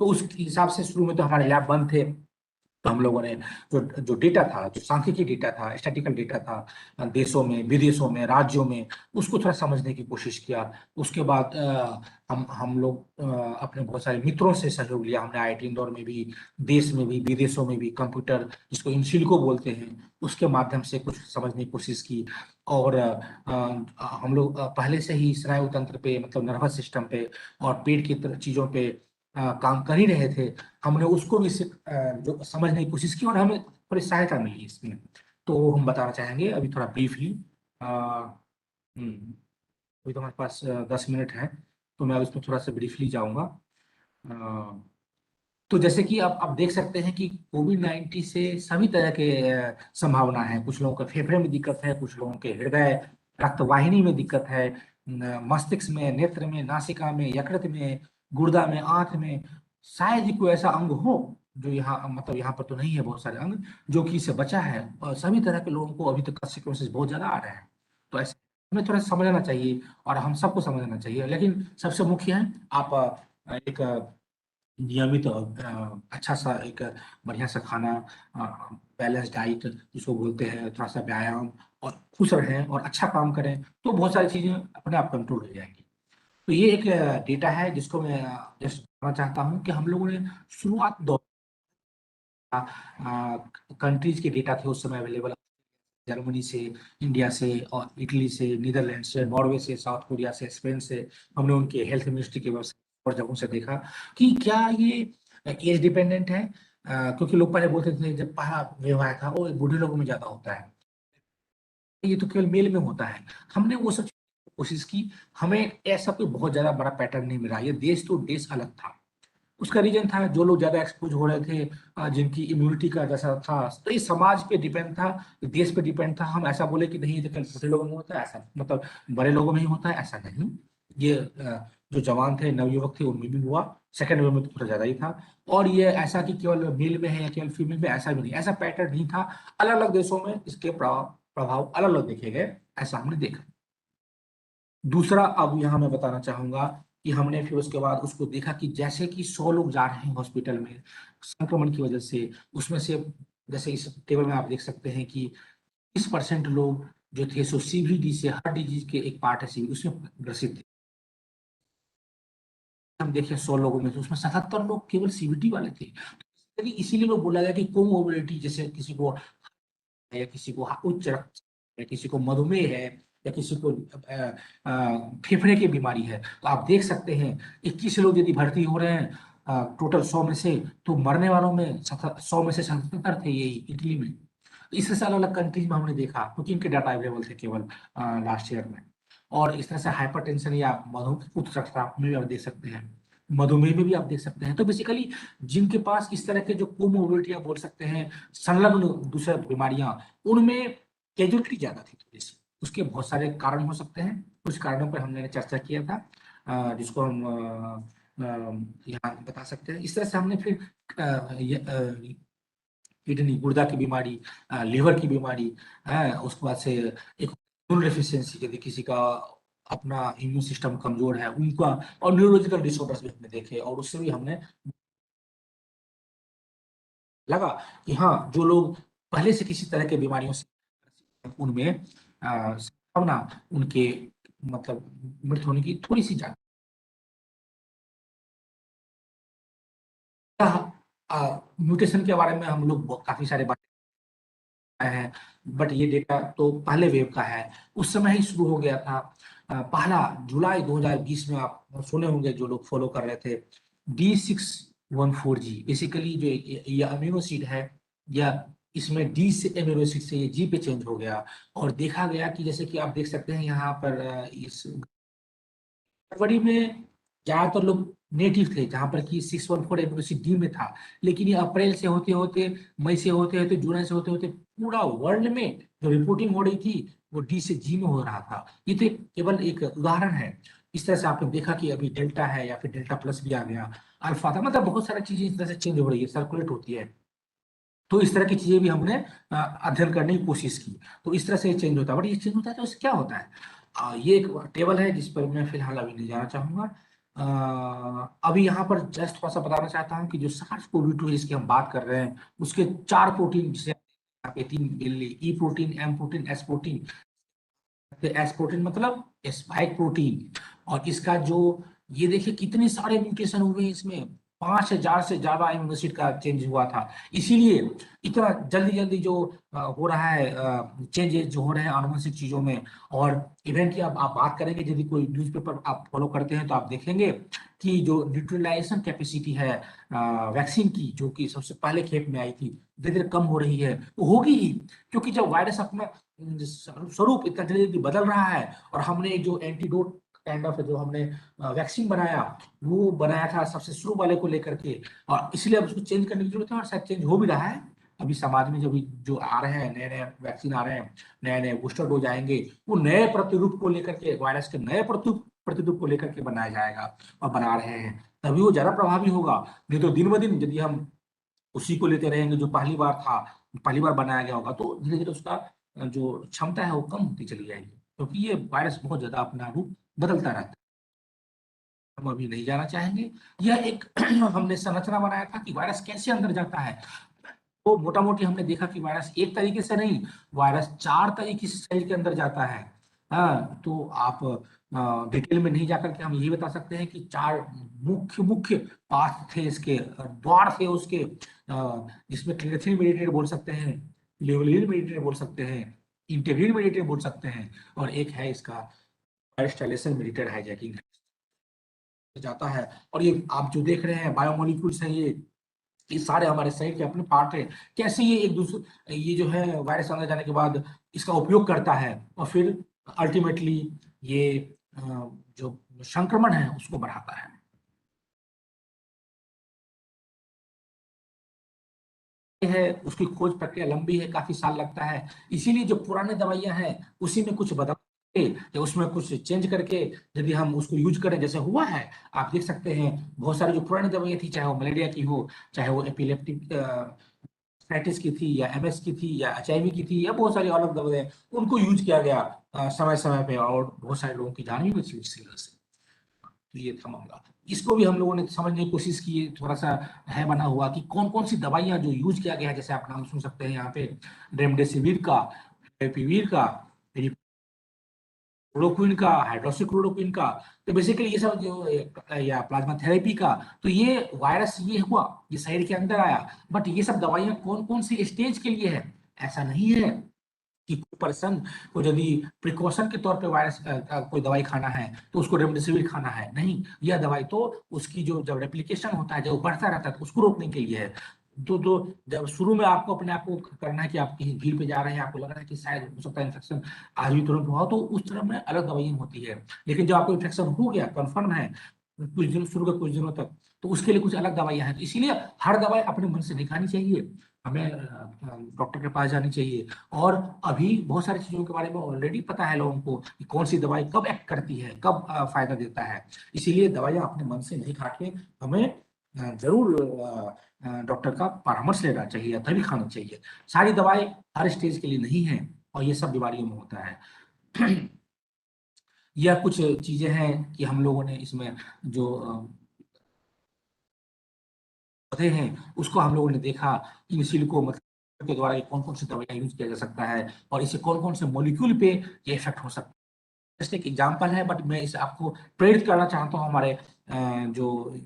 S1: तो उस हिसाब से शुरू में तो हमारे लैब बंद थे। तो हम लोगों ने जो जो डेटा था, जो सांख्यिकी डेटा था, स्टैटिकल डेटा था, देशों में, विदेशों में, राज्यों में, उसको थोड़ा समझने की कोशिश किया। उसके बाद हम लोग अपने बहुत सारे मित्रों से सहयोग लिया। हमने आईआईटी इंदौर में भी, देश में भी, विदेशों में भी कंप्यूटर, जिसको इनसिलिको बोलते हैं, उसके माध्यम से कुछ समझने की कोशिश की। और हम लोग पहले से ही स्नायु तंत्र पे, मतलब नर्वस सिस्टम पे और पेट की चीजों पे काम कर ही रहे थे। हमने उसको भी जो समझने की कोशिश की और हमें थोड़ी सहायता मिली इसमें। तो हम बताना चाहेंगे अभी थोड़ा ब्रीफली। अभी तो हमारे पास 10 मिनट है, तो मैं उसमें थोड़ा सा ब्रीफली जाऊंगा। अ, तो जैसे कि आप देख सकते हैं कि कोविड-19 से सभी तरह के संभावना है। कुछ लोगों के फेफड़े में दिक्कत है, कुछ लोगों के हृदय रक्तवाहिनी में दिक्कत है, मस्तिष्क में, नेत्र में, नासिका में, यकृत में, गुर्दा में, आंख में। शायद ही कोई ऐसा अंग हो जो यहाँ, मतलब यहाँ पर तो नहीं है बहुत सारे अंग, जो कि इससे बचा है। और सभी तरह के लोगों को अभी तक कॉन्सिक्वेंसेस बहुत ज्यादा आ रहे हैं। तो ऐसे हमें थोड़ा समझना चाहिए और हम सबको समझना चाहिए। लेकिन सबसे मुख्य है, आप एक नियमित अच्छा सा एक बढ़िया सा खाना, बैलेंस डाइट जिसको बोलते हैं, थोड़ा सा व्यायाम, और खुश रहें और अच्छा काम करें, तो बहुत सारी चीजें अपने आप कंट्रोल हो जाएंगी। तो ये एक डेटा है जिसको मैं जस्ट बताना चाहता हूँ कि हम लोगों ने शुरुआत दो कंट्रीज के डेटा थे उस समय अवेलेबल, जर्मनी से, इंडिया से, और इटली से, नीदरलैंड से, नॉर्वे से, साउथ कोरिया से, स्पेन से। हमने उनके हेल्थ मिनिस्ट्री के वेबसाइट और जगहों से देखा कि क्या ये एज डिपेंडेंट है। क्योंकि लोग पहले बोलते थे, जब पहला वेव आया था, वो बूढ़े लोगों में ज्यादा होता है, ये तो केवल मेल में होता है। हमने वो सब कोशिश की, हमें ऐसा कोई बहुत ज्यादा बड़ा पैटर्न नहीं मिला। ये देश तो देश अलग था। उसका रीजन था जो लोग ज्यादा एक्सपोज हो रहे थे, जिनकी इम्यूनिटी का जैसा था, तो ये समाज पे डिपेंड था, देश पे डिपेंड था। हम ऐसा बोले कि नहीं ये तो केवल छोटे लोगों में होता है, ऐसा मतलब बड़े लोगों में ही होता है, ऐसा नहीं। ये जो जवान थे, नवयुवक थे, उनमें भी हुआ। सेकेंड वेव में तो थोड़ा ज्यादा ही था। और ये ऐसा कि केवल मेल में है या केवल फीमेल में, ऐसा भी नहीं, ऐसा पैटर्न नहीं था। अलग अलग देशों में इसके प्रभाव अलग अलग देखे गए, ऐसा हमने देखा। दूसरा, अब यहाँ मैं बताना चाहूंगा कि हमने फिर उसके बाद उसको देखा कि जैसे कि 100 लोग जा रहे हैं हॉस्पिटल में संक्रमण की वजह से, उसमें से जैसे इस टेबल में आप देख सकते हैं कि 30% लोग जो थे सो सीवीडी से, हर डिजीज के एक पार्ट है सीवीडी, उसमें ग्रसित थे। हम देखें 100 लोगों में तो उसमें 77 लोग केवल सीवीडी वाले थे। तो इसीलिए लोग बोला गया कि कोमोबिलिटी, जैसे किसी को या किसी को उच्च रक्तचाप है, किसी को मधुमेह है, या किसी को फेफड़े की बीमारी है, तो आप देख सकते हैं 21 लोग यदि भर्ती हो रहे हैं टोटल 100 में से, तो मरने वालों में 100 में से 77 थे, यही इटली में। तो इस तरह से अलग अलग कंट्रीज में हमने देखा, क्योंकि इनके डाटा अवेलेबल थे केवल लास्ट ईयर में। और इस तरह से हाइपरटेंशन या उच्च रक्तचाप में भी आप देख सकते हैं, मधुमेह में भी आप देख सकते हैं। तो बेसिकली जिनके पास इस तरह के जो कोमोबिलिटी आप बोल सकते हैं, संलग्न दूसरे बीमारियां, उनमें कैजुअलिटी ज्यादा थी थोड़ी सी। उसके बहुत सारे कारण हो सकते हैं, कुछ कारणों पर हमने चर्चा किया था, जिसको हम यहाँ बता सकते हैं। इस तरह से हमने फिर किडनी, गुर्दा की बीमारी, लिवर की बीमारी, उसके बाद से एक इम्यून डेफिशिएंसी, यदि किसी का अपना इम्यून सिस्टम कमजोर है उनका, और न्यूरोलॉजिकल डिसऑर्डर्स भी हमने देखे, और उससे भी हमने लगा कि हाँ, जो लोग पहले से किसी तरह के बीमारियों से उनमें संभावना उनके मतलब मृत होने की थोड़ी सी ज्यादा म्यूटेशन के बारे में हम लोग काफी सारे बात है, बट ये डेटा तो पहले वेव का है, उस समय ही शुरू हो गया था। पहला जुलाई 2020 में आप सुने होंगे जो लोग फॉलो कर रहे थे, D614G बेसिकली जो ये अमीनो एसिड है, या इसमें डी से अमीनो एसिड से ये जी पे चेंज हो गया, और देखा गया कि जैसे कि आप देख सकते हैं यहाँ पर इस फरवरी में ज्यादातर लोग नेटिव थे, जहां पर कि 614 एमिनो डी में था, लेकिन ये अप्रैल से होते होते, मई से होते होते, जुलाई से होते होते पूरा वर्ल्ड में जो रिपोर्टिंग हो रही थी वो डी से जी में हो रहा था। ये तो केवल एक उदाहरण है। इस तरह से आपने देखा कि अभी डेल्टा है या फिर डेल्टा प्लस भी आ गया, अल्फा था, मतलब बहुत सारी चीजें इस तरह से चेंज हो रही है, सर्कुलेट होती है। तो इस तरह की चीजें भी हमने अध्ययन करने की कोशिश की। तो इस तरह से चेंज होता है, बट ये चेंज होता है तो इससे क्या होता है? ये एक टेबल है जिस पर मैं फिलहाल अभी नहीं जाना चाहूंगा। अभी यहाँ पर जस्ट थोड़ा सा बताना चाहता हूँ कि जो SARS-CoV-2 है जिसकी हम बात कर रहे हैं, उसके 4 प्रोटीन, जिसे यहाँ पे 3 E protein, M protein, S protein. S protein मतलब स्पाइक प्रोटीन, और इसका जो ये देखिए कितने सारे म्यूटेशन हुए हैं इसमें, 5000 से ज्यादा अमीनो एसिड का चेंज हुआ था। इसीलिए इतना जल्दी जल्दी जो हो रहा है चेंजेस जो हो रहे हैं आनुवंशिक चीजों में। और इवेंट की आप बात करेंगे, यदि कोई न्यूज़पेपर आप फॉलो करते हैं तो आप देखेंगे कि जो न्यूट्रलाइजेशन कैपेसिटी है वैक्सीन की, जो कि सबसे पहले खेप में आई थी, धीरे धीरे कम हो रही है, वो होगी ही, क्योंकि जब वायरस अपना स्वरूप इतना जल्दी जल्दी बदल रहा है, और हमने जो एंटीडोट काइंड ऑफ जो हमने वैक्सीन बनाया, वो बनाया था सबसे शुरू वाले को लेकर के, और इसलिए अब उसको चेंज करने की जरूरत है, और शायद चेंज हो भी रहा है। अभी समाज में जो आ रहे हैं नए नए वैक्सीन आ रहे हैं, नए नए बूस्टर डोज आएंगे, वो नए प्रतिरूप को लेकर के, वायरस के नए प्रतिरूप को लेकर के बनाया जाएगा, और बना रहे हैं, तभी वो ज्यादा प्रभावी होगा। नहीं तो दिन ब दिन यदि हम उसी को लेते रहेंगे जो पहली बार था, पहली बार बनाया गया होगा, तो धीरे धीरे उसका जो क्षमता है वो कम होती चली जाएगी, क्योंकि ये वायरस बहुत ज्यादा अपना रूप बदलता रहता है। हम अभी नहीं जाना चाहेंगे। यह एक हमने संरचना बनाया था कि वायरस कैसे अंदर जाता है। तो मोटा मोटी हमने देखा कि वायरस एक तरीके से नहीं, वायरस 4 तरीके से शरीर के अंदर जाता है। हाँ, तो आप डिटेल में नहीं जाकर के हम यही बता सकते हैं कि 4 मुख्य मुख्य पाथ थे इसके, द्वार थे उसके, जिसमें क्लेरेथिन मेडिएटेड बोल सकते हैं, लेवलिन मेडिएटेड बोल सकते हैं, इंटीग्रिन मेडिएटेड बोल सकते हैं, और एक है इसका स्टाइलेशन मेडिएटेड हाईजैकिंग जाता है। और ये आप जो देख रहे हैं बायोमोलिक्यूल्स हैं, ये सारे हमारे शरीर के अपने पार्ट है। कैसे ये एक दूसरे, ये जो है वायरस अंदर जाने के बाद इसका उपयोग करता है, और फिर अल्टीमेटली ये जो संक्रमण है उसको बढ़ाता है। उसकी खोज प्रक्रिया लंबी है, काफी साल लगता है। इसीलिए जो पुराने दवाइयां हैं उसी में कुछ बदल के, या उसमें कुछ चेंज करके यदि हम उसको यूज करें, जैसे हुआ है, आप देख सकते हैं बहुत सारी जो पुरानी दवाइयां थी, चाहे वो मलेरिया की हो, चाहे वो एपिलेप्टिक साइटिस की थी, या एमएस की थी, या एचआईवी की थी, या बहुत सारी अलग दवाएं, उनको यूज किया गया समय समय पे, और बहुत सारे लोगों की जान भी बची इस वजह से। तो ये था मामला। इसको भी हम लोगों ने समझने की कोशिश की, थोड़ा सा है बना हुआ कि कौन कौन सी दवाइयां जो यूज किया गया है, जैसे आप नाम सुन सकते हैं यहाँ पे, रेमडेसिविर का, रेमडेसिविर का, क्लोरोक्विन का, हाइड्रोक्सीक्लोरोक्विन का। तो बेसिकली ये सब जो या प्लाज्मा थेरेपी का, तो ये वायरस ये हुआ, ये शरीर के अंदर आया, बट ये सब दवाइयां कौन कौन सी स्टेज के लिए है? ऐसा नहीं है कि कोई पर्सन को यदि प्रिकॉशन के तौर पे वायरस कोई दवाई खाना है तो उसको रेमडेसिविर खाना है, नहीं। यह दवाई तो उसकी जो जब रेप्लिकेशन होता है, जब बढ़ता रहता है, तो उसको रोकने के लिए है। तो जब शुरू में आपको अपने आप को करना है कि आप कहीं भीड़ पे जा रहे हैं, आपको लग रहा है कि शायद हो सकता है इन्फेक्शन आज भी तुरंत हुआ, तो उस तरह में अलग दवाइयां होती है। लेकिन जब आपको इन्फेक्शन हो गया, कंफर्म है, कुछ दिन शुरू के कुछ दिनों तक, तो उसके लिए कुछ अलग दवाइयां हैं। तो इसीलिए हर दवाई अपने मन से नहीं खानी चाहिए, हमें डॉक्टर के पास जानी चाहिए। और अभी बहुत सारी चीजों के बारे में ऑलरेडी पता है लोगों को कि कौन सी दवाई कब एक्ट करती है, कब फायदा देता है। इसीलिए दवाइयां अपने मन से नहीं खा के हमें जरूर डॉक्टर का परामर्श लेना चाहिए, तभी खाना चाहिए। सारी दवाई हर स्टेज के लिए नहीं है, और ये सब बीमारियों में होता है। यह कुछ चीजें हैं कि हम लोगों ने इसमें जो पौधे हैं उसको हम लोगों ने देखा, इन सिलिको मतलब के द्वारा कौन कौन सी दवाइयाँ यूज किया जा सकता है और इससे कौन कौन से मॉलिक्यूल पे ये इफेक्ट हो सकता है। जस्ट एक एग्जाम्पल है, बट मैं इसे आपको प्रेरित करना चाहता हूँ। हमारे जो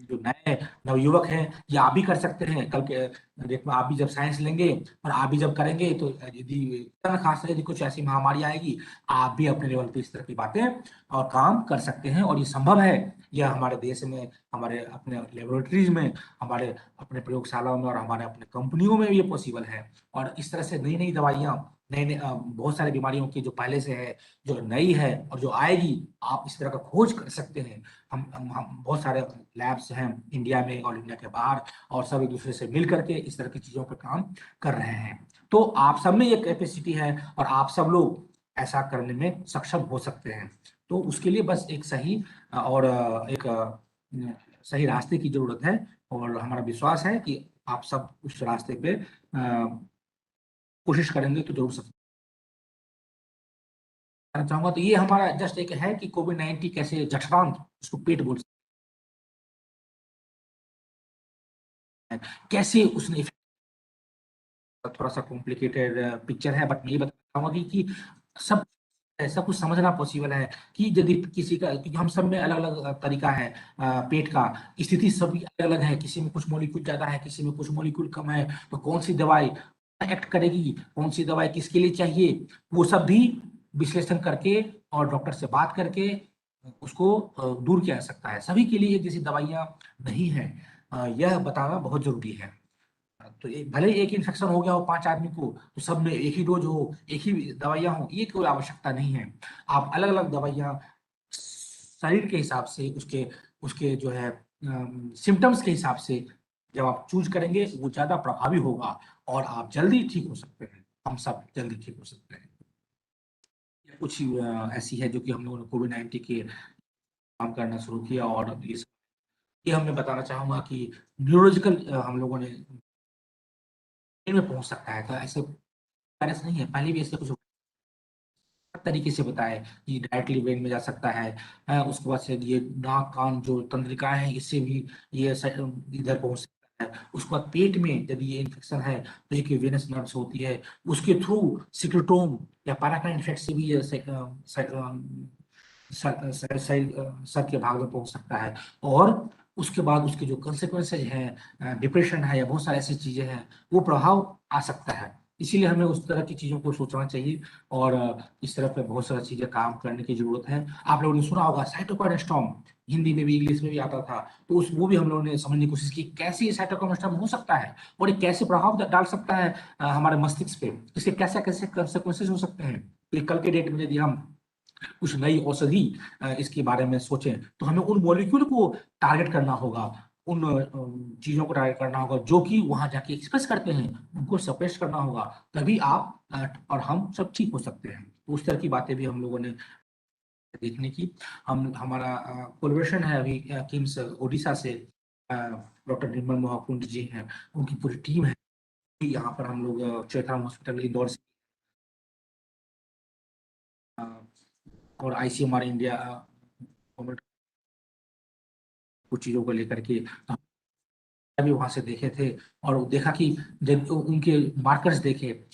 S1: जो नए नवयुवक हैं, ये आप भी कर सकते हैं। कल के डेट में आप भी जब साइंस लेंगे और आप भी जब करेंगे, तो यदि खास यदि कुछ ऐसी महामारी आएगी, आप भी अपने लेवल पे इस तरह की बातें और काम कर सकते हैं। और ये संभव है, यह हमारे देश में, हमारे अपने लेबोरेटरीज में, हमारे अपने प्रयोगशालाओं में और हमारे अपने कंपनियों में भी ये पॉसिबल है। और इस तरह से नई नई दवाइयाँ, नई नई बहुत सारी बीमारियों की जो पहले से है, जो नई है और जो आएगी, आप इस तरह का खोज कर सकते हैं। हम बहुत सारे लैब्स हैं इंडिया में और इंडिया के बाहर, और सब एक दूसरे से मिल करके इस तरह की चीजों पर काम कर रहे हैं। तो आप सब में ये कैपेसिटी है और आप सब लोग ऐसा करने में सक्षम हो सकते हैं। तो उसके लिए बस एक सही और एक सही रास्ते की जरूरत है, और हमारा विश्वास है कि आप सब उस रास्ते पे कोशिश करेंगे तो जरूर सफल करना चाहूंगा। तो ये हमारा जस्ट एक है कि कोविड-19 कैसे जठरांत, उसको पेट बोल सकते हैं, कैसे उसने थोड़ा सा कॉम्प्लिकेटेड पिक्चर है, बट मैं ये बताना चाहूंगा कि सब ऐसा कुछ समझना पॉसिबल है कि यदि किसी का, क्योंकि हम सब में अलग अलग तरीका है, पेट का स्थिति सभी अलग अलग है, किसी में कुछ मॉलिक्यूल ज्यादा है, किसी में कुछ मॉलिक्यूल कम है, तो कौन सी दवाई एक्ट करेगी, कौन सी दवाई किसके लिए चाहिए, वो सब भी विश्लेषण करके और डॉक्टर से बात करके उसको दूर किया जा सकता है। सभी के लिए एक जैसी दवाइयाँ नहीं है, यह बताना बहुत जरूरी है। तो भले ही एक इन्फेक्शन हो गया हो 5 आदमी को, तो सब में एक ही डोज हो, एक ही दवाइयाँ हो, ये कोई आवश्यकता नहीं है। आप अलग अलग दवाइयाँ शरीर के हिसाब से, उसके उसके जो है सिम्टम्स के हिसाब से जब आप चूज करेंगे, वो ज्यादा प्रभावी होगा और आप जल्दी ठीक हो सकते हैं। हम सब जल्दी ठीक हो सकते हैं। कुछ ऐसी है जो कि हम लोगों ने कोविड-19 के काम करना शुरू किया, और ये हमें बताना चाहूंगा कि न्यूरोलॉजिकल हम लोगों ने में पहुंच सकता है। तो ऐसे वायरस नहीं है, पहले भी ऐसे कुछ तरीके से बताया कि डायरेक्टली ब्रेन में जा सकता है। उसके बाद से ये नाक कान जो तंत्रिकाएं हैं, इससे भी ये इधर पहुंच सकता है। उसके बाद पेट में यदि ये इन्फेक्शन है, तो एक वेनस नर्व्स होती है, उसके थ्रू सिक्रेटोम या पैराकाइन इन्फेक्ट से भी ये सर के भाग में पहुंच सकता है। और उसके बाद उसके जो कंसिक्वेंसेज हैं, डिप्रेशन है या बहुत सारी ऐसी चीजें हैं, वो प्रभाव आ सकता है। इसीलिए हमें उस तरह की चीजों को सोचना चाहिए, और इस तरह पे बहुत सारी चीजें काम करने की जरूरत है। आप लोगों ने सुना होगा साइटोकाइन स्टॉर्म, हिंदी में भी इंग्लिश में भी आता था, तो उस वो भी हम लोगों ने समझने की कोशिश की, कैसे ये साइटोकाइन स्टॉर्म हो सकता है और ये कैसे प्रभाव डाल सकता है हमारे मस्तिष्क पे, इसके कैसे कैसे कंसिक्वेंसेज हो सकते हैं। तो कल के डेट में यदि हम कुछ नई औषधि इसके बारे में सोचें, तो हमें उन मॉलिक्यूल को टारगेट करना होगा, उन चीजों को टारगेट करना होगा जो कि वहां जाके एक्सप्रेस करते हैं, उनको सप्रेस करना होगा। तभी आप और हम सब ठीक हो सकते हैं। तो उस तरह की बातें भी हम लोगों ने देखने की। हमारा कोलैबोरेशन है अभी किम्स ओडिशा से, डॉक्टर निर्मल मोहकुंड जी हैं, उनकी पूरी टीम है। यहाँ पर हम लोग चैथराम हॉस्पिटल इंदौर से और ICMR इंडिया गवर्नमेंट कुछ चीजों को लेकर के अभी वहां से देखे थे, और देखा कि जब उनके मार्कर्स देखे,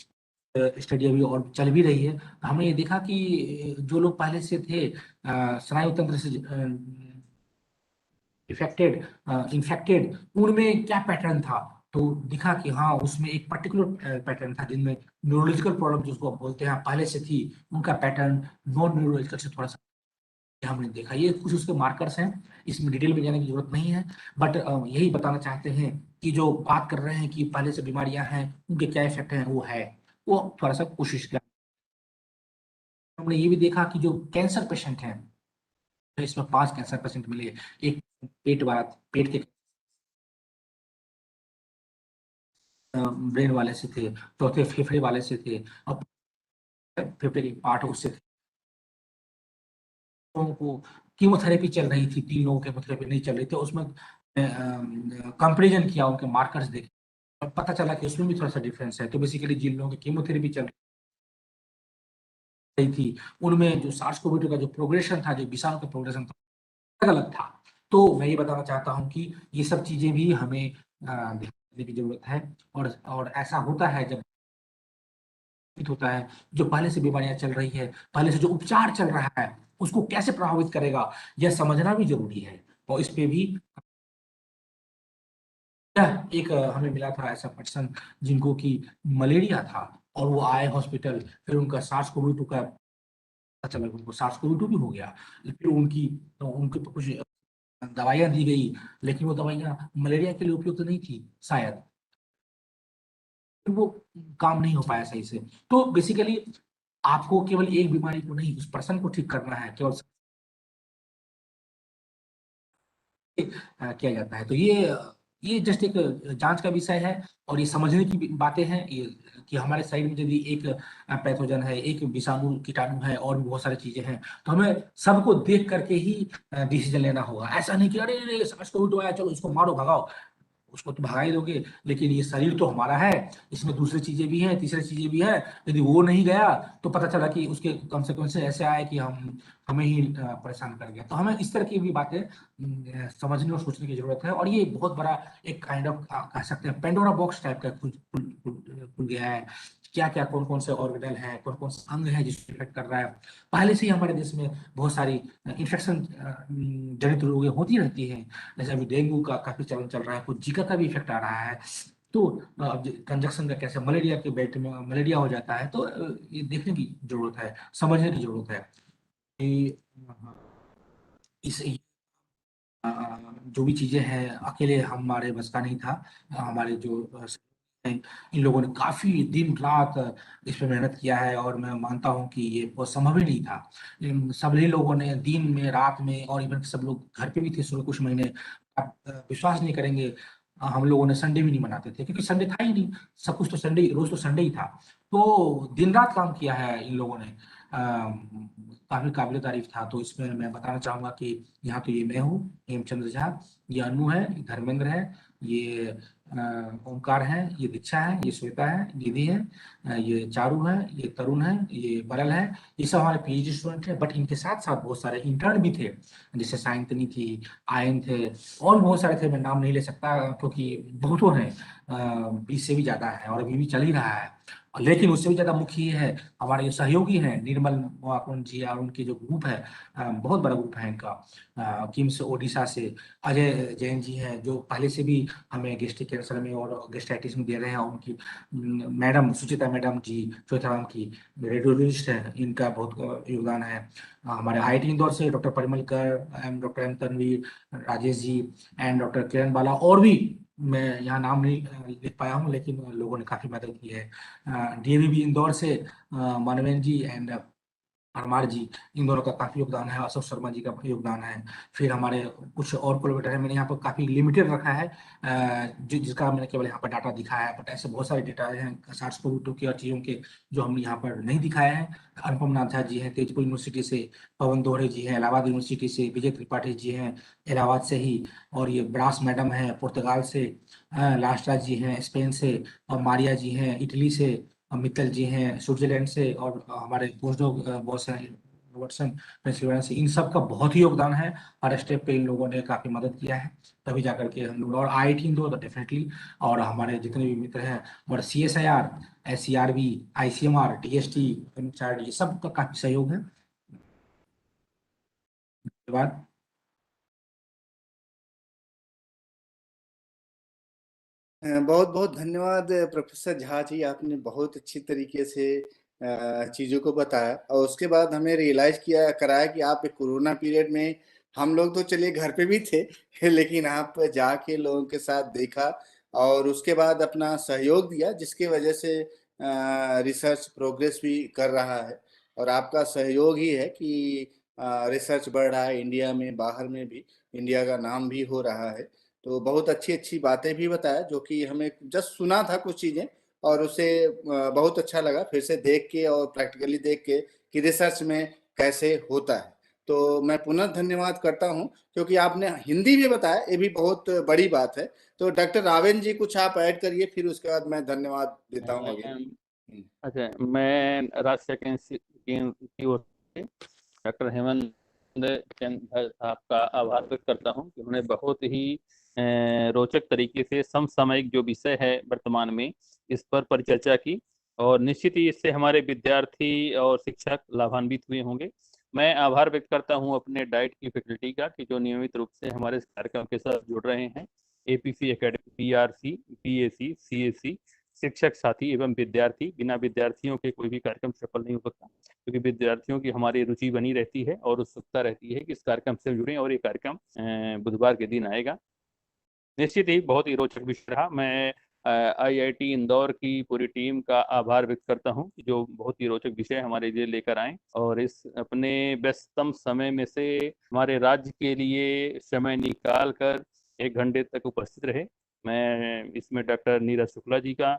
S1: स्टडी अभी और चल भी रही है, तो हमने ये देखा कि जो लोग पहले से थे स्नायु तंत्र से इन्फेक्टेड, उनमें क्या पैटर्न था। तो दिखा कि हाँ, उसमें एक पर्टिकुलर पैटर्न था, जिनमें न्यूरोलॉजिकल प्रॉब्लम जिसको बोलते हैं पहले से थी, उनका पैटर्न नॉन न्यूरोलॉजिकल से थोड़ा सा हमने देखा। ये कुछ उसके मार्कर्स हैं, इसमें डिटेल में जाने की जरूरत नहीं है, बट यही बताना चाहते हैं कि जो बात कर रहे हैं कि पहले से बीमारियां हैं, उनके क्या इफेक्ट हैं, वो है, वो थोड़ा सा कोशिश कर। हमने ये भी देखा कि जो कैंसर पेशेंट हैं, तो इसमें 5 कैंसर पेशेंट मिले। एक पेट के ब्रेन वाले से थे, चौथे फेफड़े वाले से थे, और फेफड़े की पार्ट उससे थे। लोगों को कीमोथेरेपी चल रही थी, 3 लोगों की कीमोथेरेपी नहीं चल रही थी। उसमें कंपेरिजन किया, उनके मार्कर्स देखे, और पता चला कि उसमें भी थोड़ा सा डिफरेंस है। तो बेसिकली जिन लोगों की कीमोथेरेपी चल रही थी, उनमें जो SARS-CoV-2 का जो प्रोग्रेशन था, जो विषाणु का प्रोग्रेशन था, अलग अलग था। तो मैं ये बताना चाहता हूँ कि ये सब चीजें भी हमें ध्यान समझने की जरूरत है। और ऐसा होता है जब होता है, जो पहले से बीमारियां चल रही है, पहले से जो उपचार चल रहा है, उसको कैसे प्रभावित करेगा, यह समझना भी जरूरी है। और इस पे भी एक हमें मिला था ऐसा पर्सन जिनको कि मलेरिया था, और वो आए हॉस्पिटल, फिर उनका सार्स कोवी 2 का पता चला, उनको सार्स कोवी 2 भी हो गया। फिर उनके तो कुछ दवाइयां दी गई, लेकिन वो दवाइयां मलेरिया के लिए उपयुक्त नहीं थी शायद, फिर वो काम नहीं हो पाया सही से। तो बेसिकली आपको केवल एक बीमारी को नहीं, उस पर्सन को ठीक करना है, केवल किया जाता है। तो ये जस्ट एक जांच का विषय है, और ये समझने की बातें हैं ये, कि हमारे शरीर में यदि एक पैथोजन है, एक विषाणु कीटाणु है, और भी बहुत सारी चीजें हैं, तो हमें सबको देख करके ही डिसीजन लेना होगा। ऐसा नहीं कि अरे अरे SARS कोविड आया, चलो इसको मारो भगाओ, उसको तो भगा ही दोगे, लेकिन ये शरीर तो हमारा है, इसमें दूसरी चीजें भी हैं, तीसरी चीजें भी हैं। यदि वो नहीं गया तो पता चला कि उसके कॉन्सिक्वेंस ऐसे आए कि हमें ही परेशान कर गया। तो हमें इस तरह की भी बातें समझने और सोचने की जरूरत है। और ये बहुत बड़ा एक काइंड ऑफ कह सकते हैं पेंडोरा बॉक्स टाइप का खुल गया है। क्या क्या कौन कौन से ऑर्गेनल हैं, कौन कौन से अंग हैं जिसको इफेक्ट कर रहा है। पहले से ही हमारे देश में बहुत सारी इन्फेक्शन जनित रोगें होती रहती हैं, जैसे अभी डेंगू का काफी चलन चल रहा है, कुछ जीका का भी इफेक्ट आ रहा है। तो कंजक्शन का कैसे मलेरिया के बेल्ट में मलेरिया हो जाता है, तो ये देखने की जरूरत है, समझने की जरूरत है कि इस जो भी चीजें हैं अकेले हमारे बस का नहीं था। हमारे जो हैं, इन लोगों ने काफी दिन रात इस पे मेहनत किया है, और मैं मानता हूँ कि ये बहुत संभव ही नहीं था। सभी लोगों ने दिन में रात में, और इवन सब लोग घर पे भी थे शुरू कुछ महीने। आप विश्वास नहीं करेंगे, हम लोगों ने संडे भी नहीं मनाते थे, क्योंकि संडे था ही नहीं। सब कुछ तो संडे, रोज तो संडे ही था। तो दिन रात काम किया है इन लोगों ने, काफी काबिल तारीफ था। तो इसमें मैं बताना चाहूंगा कि यहाँ तो ये मैं हूँ हेमचंद्र झा, ये अनु है, ये धर्मेंद्र है, ये ओमकार है, ये दीक्षा है, ये श्वेता है, निधि है, ये चारू है, ये तरुण है, ये बरल है। ये सब हमारे PhD स्टूडेंट है, बट इनके साथ साथ बहुत सारे इंटर्न भी थे, जैसे साइंतनी थी, आयन थे, और भी बहुत सारे थे। मैं नाम नहीं ले सकता क्योंकि बहुतों हैं, 20 से भी ज्यादा है, और अभी भी चल ही रहा है। लेकिन उससे भी ज्यादा मुख्य ये है, हमारे जो सहयोगी हैं निर्मल मोहाकुंड जी, और उनके जो ग्रुप है, बहुत बड़ा ग्रुप है इनका, किम्स ओडिशा से अजय जैन जी हैं, जो पहले से भी हमें गेस्ट्रिक कैंसर में और गेस्ट्राइटिस में दे रहे हैं। उनकी मैडम सुचिता मैडम जी चौथाराम की रेडियोलॉजिस्ट है, इनका बहुत योगदान है। हमारे IIT इंदौर से doctor Parimalkar and doctor M Tanveer, Rajesh ji and doctor Kiran Bala, और भी मैं यहाँ नाम नहीं लिख पाया हूँ, लेकिन लोगों ने काफी मदद की है। DAVB इंदौर से मानवेंद्र जी एंड परमार जी, इन दोनों का काफी योगदान है, अशोक शर्मा जी का योगदान है। फिर हमारे कुछ और कोलैबोरेटर है, मैंने यहाँ पर काफी लिमिटेड रखा है, जिसका मैंने केवल यहाँ पर डाटा दिखाया है, बट ऐसे बहुत सारे डेटा हैं SARS-CoV-2 के और चीजों के जो हमने यहाँ पर नहीं दिखाए हैं। अनुपम नाथ झा जी हैं तेजपुर यूनिवर्सिटी से, पवन दोहरे जी हैं इलाहाबाद यूनिवर्सिटी से, विजय त्रिपाठी जी हैं इलाहाबाद से ही, और ये ब्रास मैडम है पुर्तगाल से, लास्टा जी हैं स्पेन से, और मारिया जी हैं इटली से, मित्तल जी हैं स्विट्जरलैंड से, और हमारे पोस्टडॉक बॉस हैं वाटसन पेंसिल्वेनिया से। इन सब का बहुत ही योगदान है, हर स्टेप पे इन लोगों ने काफी मदद किया है, तभी जाकर के हम लोग, और IIT इंदौर तो डेफिनेटली, और हमारे जितने भी मित्र हैं, और CSIR, SCRB, ICMR, DST, MHRD, ये सब का काफी सहयोग है। धन्यवाद।
S2: बहुत बहुत धन्यवाद प्रोफेसर झा जी, आपने बहुत अच्छी तरीके से चीज़ों को बताया, और उसके बाद हमें रियलाइज कराया कि आप कोरोना पीरियड में, हम लोग तो चलिए घर पे भी थे लेकिन आप जाके लोगों के साथ देखा, और उसके बाद अपना सहयोग दिया, जिसके वजह से रिसर्च प्रोग्रेस भी कर रहा है। और आपका सहयोग ही है कि रिसर्च बढ़ रहा है इंडिया में, बाहर में भी इंडिया का नाम भी हो रहा है। तो बहुत अच्छी अच्छी बातें भी बताया, जो कि हमें जस्ट सुना था कुछ चीजें, और उसे बहुत अच्छा लगा फिर से देख के और प्रैक्टिकली देख के कि रिसर्च में कैसे होता है। तो मैं पुनः धन्यवाद करता हूं, क्योंकि आपने हिंदी भी बताया, ये भी बहुत बड़ी बात है। तो डॉक्टर रावेन जी कुछ आप ऐड करिए, फिर उसके बाद मैं धन्यवाद देता हूं आगे।
S3: अच्छा, मैं राज्य शिक्षा की ओर से डॉक्टर हेमंत चंद साहब का आभार व्यक्त करता हूँ कि उन्होंने बहुत ही रोचक तरीके से समसामयिक जो विषय है वर्तमान में, इस पर परिचर्चा की और निश्चित ही इससे हमारे विद्यार्थी और शिक्षक लाभान्वित हुए होंगे। मैं आभार व्यक्त करता हूं अपने डाइट की फैकल्टी का कि जो नियमित रूप से हमारे इस कार्यक्रम के साथ जुड़ रहे हैं। APC academy, PRC, PAC, CAC, शिक्षक साथी एवं विद्यार्थी, बिना विद्यार्थियों के कोई भी कार्यक्रम सफल नहीं हो सकता, क्योंकि विद्यार्थियों की हमारी रुचि बनी रहती है और उत्सुकता रहती है कि इस कार्यक्रम से जुड़ें और ये कार्यक्रम बुधवार के दिन आएगा। निश्चित ही बहुत ही रोचक विषय रहा। मैं आईआईटी इंदौर की पूरी टीम का आभार व्यक्त करता हूं जो बहुत ही रोचक विषय हमारे लिए लेकर आए और इस अपने व्यस्ततम समय में से हमारे राज्य के लिए समय निकाल कर 1 घंटे तक उपस्थित रहे। मैं इसमें डॉक्टर नीरज शुक्ला जी का,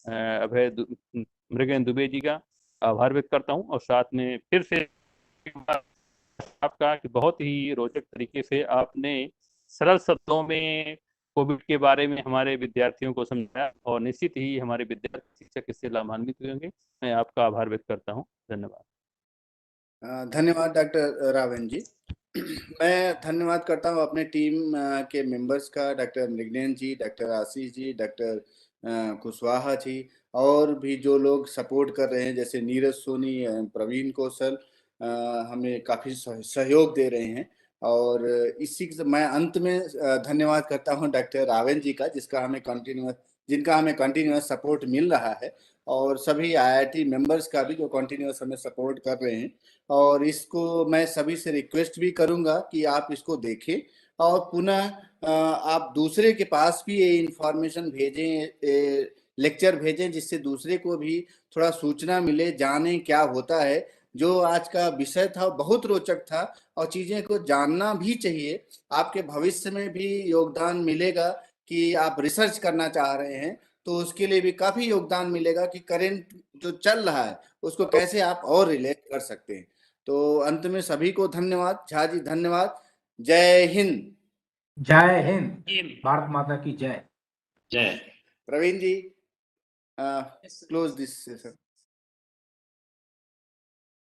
S3: अभय मृगेन दुबे जी का आभार व्यक्त करता हूं और साथ में फिर से आपका कि बहुत ही रोचक तरीके से आपने सरल शब्दों में कोविड के बारे में हमारे विद्यार्थियों को समझाया और निश्चित ही हमारे विद्यार्थी शिक्षक इससे लाभान्वित हुए होंगे। मैं आपका आभार व्यक्त करता हूँ। धन्यवाद।
S2: धन्यवाद डॉक्टर रावण जी। मैं धन्यवाद करता हूँ अपने टीम के मेंबर्स का, डॉक्टर मृगनयन जी, डॉक्टर आशीष जी, डॉक्टर कुशवाहा जी और भी जो लोग सपोर्ट कर रहे हैं जैसे नीरज सोनी, प्रवीण कौशल हमें काफ़ी सहयोग दे रहे हैं। और इसी मैं अंत में धन्यवाद करता हूं डॉक्टर रावण जी का जिनका हमें कंटिन्यूअस सपोर्ट मिल रहा है और सभी आईआईटी मेंबर्स का भी जो कंटिन्यूअस हमें सपोर्ट कर रहे हैं। और इसको मैं सभी से रिक्वेस्ट भी करूंगा कि आप इसको देखें और पुनः आप दूसरे के पास भी ये इंफॉर्मेशन भेजें, लेक्चर भेजें, जिससे दूसरे को भी थोड़ा सूचना मिले, जाने क्या होता है। जो आज का विषय था बहुत रोचक था और चीजें को जानना भी चाहिए। आपके भविष्य में भी योगदान मिलेगा कि आप रिसर्च करना चाह रहे हैं तो उसके लिए भी काफी योगदान मिलेगा कि करंट जो चल रहा है उसको कैसे आप और रिलेट कर सकते हैं। तो अंत में सभी को धन्यवाद। झा जी धन्यवाद। जय हिंद।
S1: जय हिंद। भारत माता की जय।
S4: जय।
S2: प्रवीण जी क्लोज दिस सेशन।